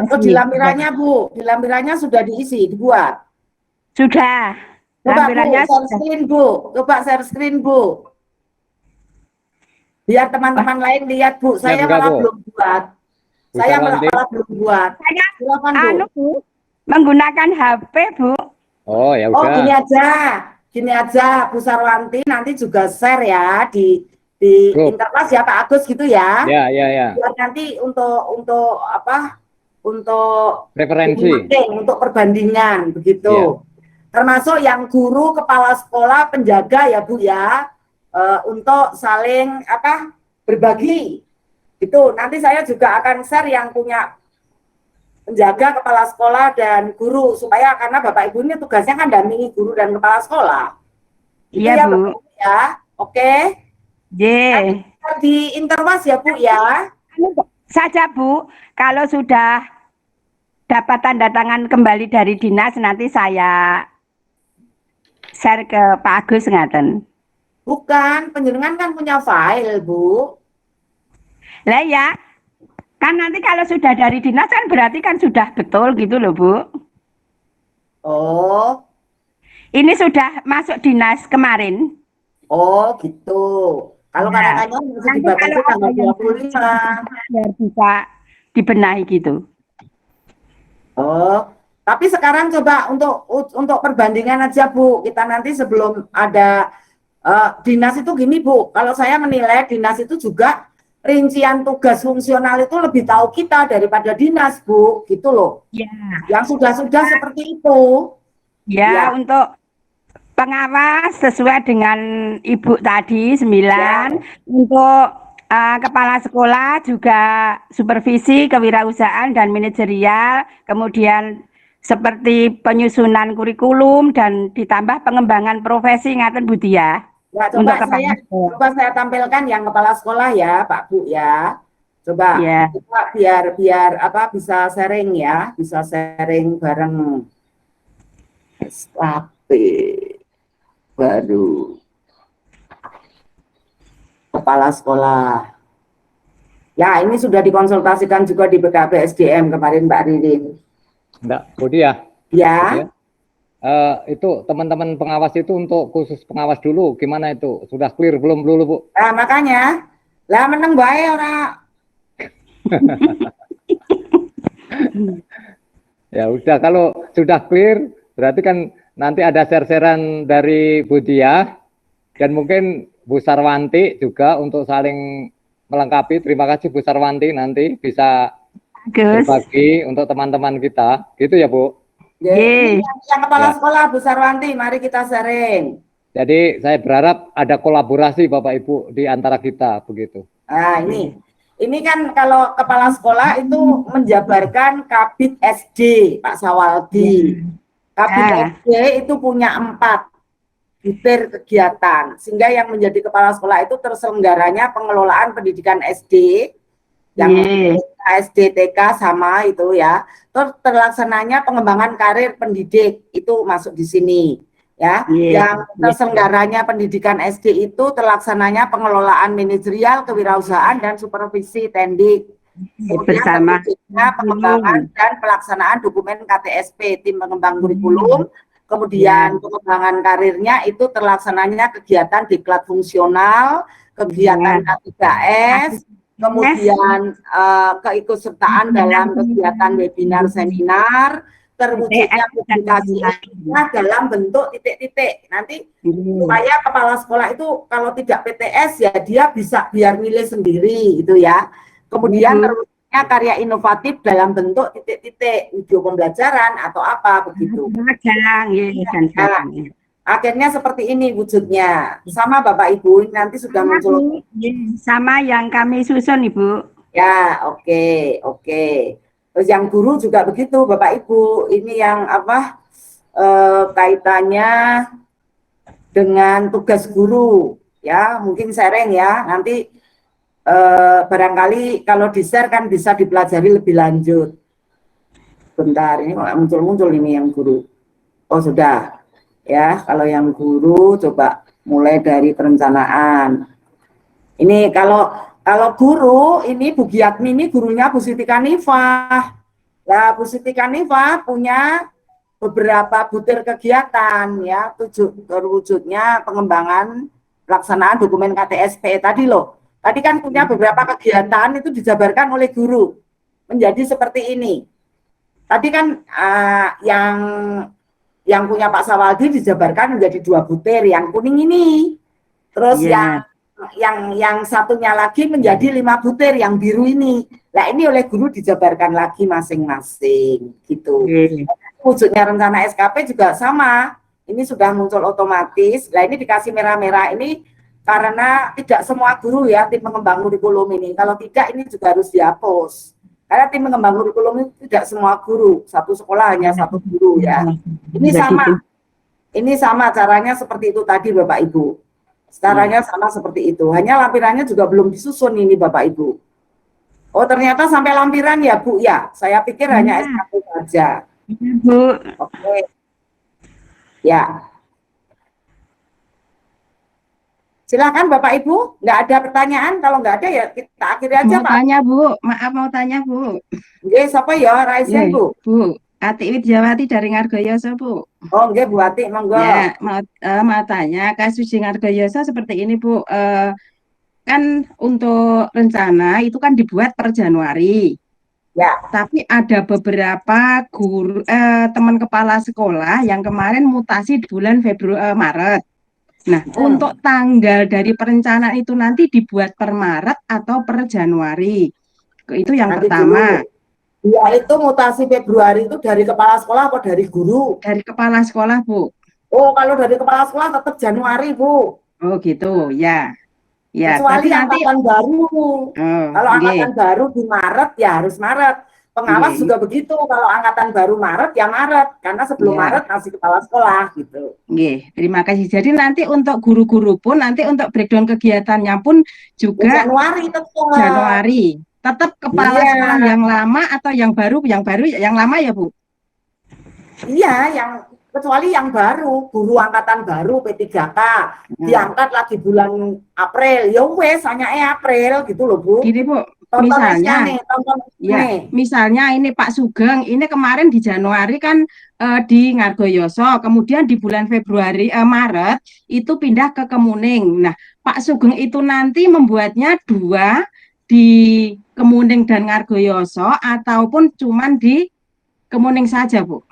Terus di lampirannya Bu, di lampirannya sudah diisi, dibuat? Sudah. Coba Bu, share screen Bu, coba share screen Bu. Biar teman-teman lain lihat Bu, saya malah belum buat. Saya malah belum buat. Saya silakan Bu. Menggunakan HP Bu. Oh ya udah. Oh gini aja Bu Sarwanti nanti juga share ya di interkelas ya Pak Agus gitu ya. Ya. Biar nanti untuk apa? Untuk referensi, untuk perbandingan begitu. Ya. Termasuk yang guru, kepala sekolah, penjaga ya Bu ya. untuk saling berbagi. Itu nanti saya juga akan share yang punya penjaga, kepala sekolah dan guru, supaya karena Bapak Ibu ini tugasnya kan dampingi guru dan kepala sekolah. Itu Iya, ya, Bu. Bapak Ibu ya. Oke. Ye. Di interwas ya, Bu ya. Saja, Bu, kalau sudah dapat tanda tangan kembali dari dinas, nanti saya share ke Pak Agus ngaten. Bukan, penjenengan kan punya file, Bu. Lah ya, kan nanti kalau sudah dari dinas kan berarti kan sudah betul gitu loh, Bu. Oh, Ini sudah masuk dinas kemarin. oh gitu. Kalau Nah, kadang-kadang masih Nanti dibatasi kalau tanggal ada yang 25. biar bisa dibenahi gitu. Oh, tapi sekarang coba untuk perbandingan aja, Bu. Kita nanti sebelum ada dinas itu gini, Bu. Kalau saya menilai dinas itu juga rincian tugas fungsional itu lebih tahu kita daripada dinas, Bu. Gitu loh. Ya. Yang sudah-sudah seperti itu. Ya, Ya. untuk pengawas sesuai dengan Ibu tadi 9. Untuk kepala sekolah juga supervisi kewirausahaan dan manajerial, kemudian seperti penyusunan kurikulum dan ditambah pengembangan profesi ngaten Bu Dia. Ya, Untuk kepala sekolah. coba saya tampilkan yang kepala sekolah ya, Pak Bu ya. Coba Ya. kita biar bisa sharing ya, bisa sharing bareng. SKP baru kepala sekolah. Ya, ini sudah dikonsultasikan juga di BKP SDM kemarin Mbak Ririn. Enggak, Budi ya. Ya. Itu teman-teman pengawas itu untuk khusus pengawas dulu, gimana itu? Sudah clear belum dulu, Bu? Nah, makanya lah meneng bae ora. Ya udah, kalau sudah clear berarti kan nanti ada share-sharean dari Bu Dia dan mungkin Bu Sarwanti juga untuk saling melengkapi. Terima kasih Bu Sarwanti, nanti bisa Gus. berbagi untuk teman-teman kita, gitu ya Bu. Jadi, yang kepala Ya. sekolah Bu Sarwanti, mari kita sharing. Jadi saya berharap ada kolaborasi Bapak Ibu di antara kita, begitu. Nah, ini kan kalau kepala sekolah itu menjabarkan Kabid SD, Pak Sawaldi. Kabid SD itu punya 4 butir kegiatan, sehingga yang menjadi kepala sekolah itu terselenggaranya pengelolaan pendidikan SD, yang SD, TK sama itu ya. Terus terlaksananya pengembangan karir pendidik itu masuk di sini. Ya, yang terselenggaranya pendidikan SD itu terlaksananya pengelolaan manajerial, kewirausahaan dan supervisi tendik. Bersama Pengembangan dan pelaksanaan dokumen KTSP, tim pengembang kurikulum. Kemudian pengembangan karirnya itu terlaksananya kegiatan diklat fungsional, kegiatan K3S, kemudian keikutsertaan dalam kegiatan webinar seminar, terwujudnya publikasi dalam bentuk titik-titik. Nanti supaya kepala sekolah itu kalau tidak PTS ya dia bisa biar milih sendiri gitu ya. Kemudian terwujudnya karya inovatif dalam bentuk titik-titik, video pembelajaran atau apa begitu. Akhirnya seperti ini wujudnya. Sama Bapak Ibu nanti sudah muncul. Sama yang kami susun Ibu. Ya, oke. Terus yang guru juga begitu Bapak Ibu. Ini yang kaitannya dengan tugas guru ya, mungkin sharing ya. Nanti barangkali kalau di-share kan bisa dipelajari lebih lanjut. Bentar, ini kok muncul-muncul ini yang guru. Oh, sudah. Ya, kalau yang guru coba mulai dari perencanaan. Ini kalau guru ini Bu Giatmi ini gurunya Bu Siti Kanifah. Nah, Bu Siti Kanifah punya beberapa butir kegiatan ya, terwujudnya pengembangan pelaksanaan dokumen KTSP tadi loh. Tadi kan punya beberapa kegiatan itu dijabarkan oleh guru menjadi seperti ini. Tadi kan yang punya Pak Sawaldi dijabarkan menjadi 2 butir, yang kuning ini. Terus yang satunya lagi menjadi 5 butir, yang biru ini. Nah, ini oleh guru dijabarkan lagi masing-masing gitu. Wujudnya rencana SKP juga sama. Ini sudah muncul otomatis. Nah, ini dikasih merah-merah ini karena tidak semua guru ya tim pengembang kurikulum ini. Kalau tidak ini juga harus dihapus. Karena tim pengembang kurikulum ini tidak semua guru, satu sekolah hanya satu guru ya. Ini sama caranya seperti itu tadi Bapak Ibu. Caranya sama seperti itu. Hanya lampirannya juga belum disusun ini Bapak Ibu. Oh ternyata sampai lampiran ya Bu ya. Saya pikir hanya SKP saja. Bu. Oke. Ya. Silakan Bapak Ibu, nggak ada pertanyaan, kalau nggak ada ya kita akhiri aja Mau Pak. tanya Bu, maaf mau tanya Bu. Nggih, siapa ya Raisen Bu? Bu, Ati Widyawati dari Ngargoyoso Bu. Oh nggih Bu Ati, monggo. Ya, mau tanya kasus di Ngargoyoso seperti ini Bu. Kan untuk rencana itu kan dibuat per Januari. Ya. Tapi ada beberapa guru teman kepala sekolah yang kemarin mutasi di bulan Maret. Nah, untuk tanggal dari perencanaan itu nanti dibuat per Maret atau per Januari. Itu yang Nanti pertama. Dulu. Ya, itu mutasi Februari itu dari kepala sekolah atau dari guru? Dari kepala sekolah, Bu. Oh, kalau dari kepala sekolah tetap Januari, Bu. Oh, gitu. Ya. Ya, kecuali angkatan baru. Kalau angkatan baru di Maret ya harus Maret. Pengawas juga begitu, kalau angkatan baru Maret ya Maret, karena sebelum Maret masih kepala sekolah gitu. Terima kasih. Jadi nanti untuk guru-guru pun, nanti untuk breakdown kegiatannya pun juga Januari tetap. Januari. Tetap kepala sekolah yang lama atau yang baru? Yang lama ya Bu? Iya, kecuali yang baru, guru angkatan baru P3K, diangkat lagi bulan April, ya wes hanya April gitu loh Bu. Gini Bu, misalnya, misalnya ini Pak Sugeng, ini kemarin di Januari kan di Ngargoyoso, kemudian di bulan Maret itu pindah ke Kemuning. Nah, Pak Sugeng itu nanti membuatnya 2 di Kemuning dan Ngargoyoso ataupun cuman di Kemuning saja Bu?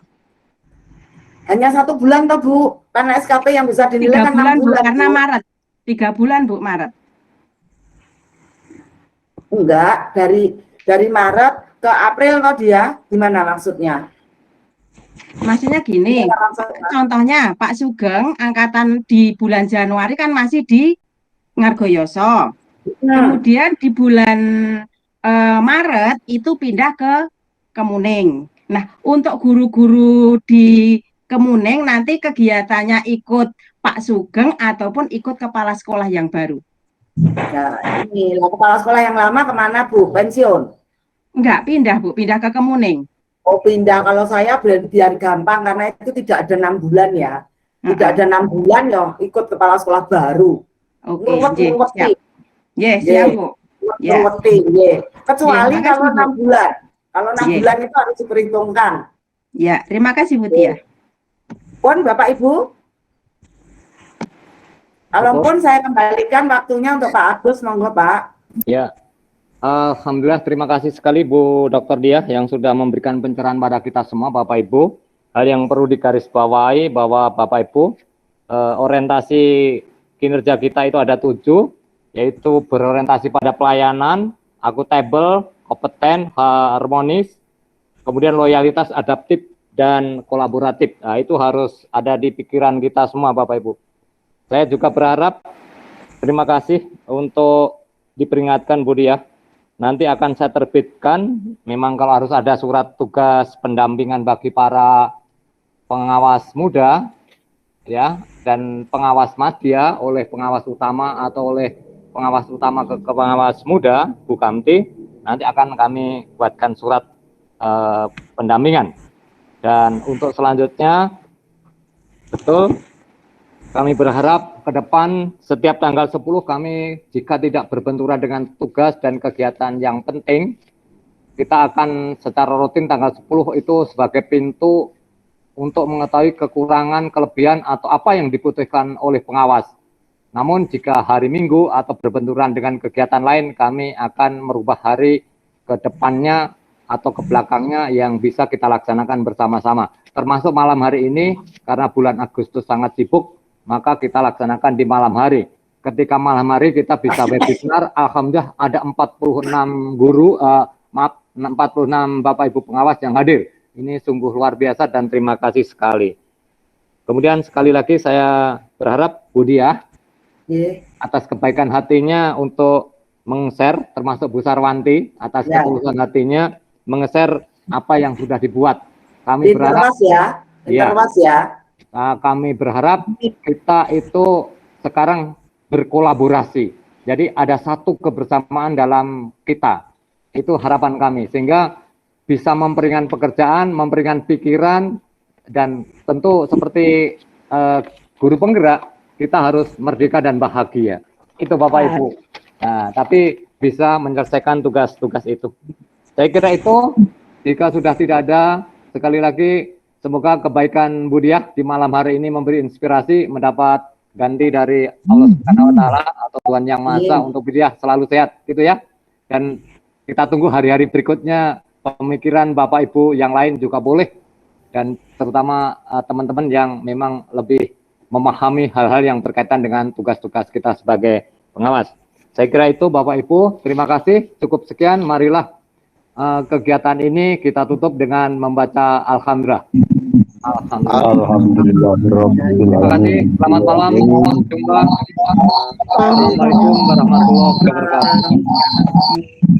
Hanya 1 bulan toh Bu, karena SKP yang bisa dinilai 3 kan bulan 6 bulan Bu, karena Bu. Maret. 3 bulan Bu, Maret. Enggak, dari Maret ke April toh dia, gimana maksudnya? Maksudnya gini, contohnya Pak Sugeng angkatan di bulan Januari kan masih di Ngargoyoso. Kemudian di bulan Maret itu pindah ke Kemuning. Nah, untuk guru-guru di Kemuning nanti kegiatannya ikut Pak Sugeng ataupun ikut kepala sekolah yang baru. Nah, ini kepala sekolah yang lama kemana Bu? Pensiun? Enggak, pindah Bu, pindah ke Kemuning. Oh pindah, kalau saya biar gampang karena itu tidak ada 6 bulan ya. Tidak ada 6 bulan ya, ikut kepala sekolah baru. Oke, siap. Siap Bu. Kecuali kalau 6 bulan. Kalau 6 bulan itu harus diperhitungkan. Ya, terima kasih Bu Tia. Pun Bapak Ibu. Kalau pun saya kembalikan waktunya untuk Pak Agus, monggo Pak. Ya, alhamdulillah terima kasih sekali Bu Dr. Diah yang sudah memberikan pencerahan pada kita semua Bapak Ibu. Hal yang perlu digarisbawahi bahwa Bapak Ibu orientasi kinerja kita itu ada 7, yaitu berorientasi pada pelayanan, akuntabel, kompeten, harmonis, kemudian loyalitas, adaptif, dan kolaboratif. Nah, itu harus ada di pikiran kita semua Bapak Ibu. Saya juga berharap, terima kasih untuk diperingatkan Bu Diah. Nanti akan saya terbitkan, memang kalau harus ada surat tugas pendampingan bagi para pengawas muda, ya, dan pengawas madya oleh pengawas utama atau oleh pengawas utama ke pengawas muda, Bu Kamti, nanti akan kami buatkan surat pendampingan. Dan untuk selanjutnya, betul, kami berharap ke depan setiap tanggal 10 kami jika tidak berbenturan dengan tugas dan kegiatan yang penting, kita akan secara rutin tanggal 10 itu sebagai pintu untuk mengetahui kekurangan, kelebihan, atau apa yang dibutuhkan oleh pengawas. Namun jika hari Minggu atau berbenturan dengan kegiatan lain, kami akan merubah hari ke depannya atau ke belakangnya yang bisa kita laksanakan bersama-sama. Termasuk malam hari ini, karena bulan Agustus sangat sibuk, maka kita laksanakan di malam hari. Ketika malam hari kita bisa webinar, alhamdulillah ada 46 guru, 46 Bapak Ibu pengawas yang hadir. Ini sungguh luar biasa dan terima kasih sekali. Kemudian sekali lagi saya berharap Bu Diah, atas kebaikan hatinya untuk meng-share, termasuk Bu Sarwanti atas Ya. ketulusan hatinya meng-share apa yang sudah dibuat. Kami berharap Interwas ya, Iya. interwas ya. Kami berharap kita itu sekarang berkolaborasi. Jadi ada satu kebersamaan dalam kita. Itu harapan kami. Sehingga bisa memperingan pekerjaan, memperingan pikiran, dan tentu seperti guru penggerak, kita harus merdeka dan bahagia. Itu Bapak Ibu. Nah, tapi bisa menyelesaikan tugas-tugas itu. Saya kira itu, jika sudah tidak ada, sekali lagi semoga kebaikan Bu Diah di malam hari ini memberi inspirasi, mendapat ganti dari Allah Subhanahu wa taala atau Tuhan Yang Maha Esa untuk Bu Diah selalu sehat gitu ya. Dan kita tunggu hari-hari berikutnya pemikiran Bapak Ibu yang lain juga boleh, dan terutama teman-teman yang memang lebih memahami hal-hal yang berkaitan dengan tugas-tugas kita sebagai pengawas. Saya kira itu Bapak Ibu, terima kasih. Cukup sekian, marilah kegiatan ini kita tutup dengan membaca Alhamdulillah. Alhamdulillah. Terima kasih. Selamat malam. Sampai jumpa. Assalamualaikum warahmatullahi wabarakatuh.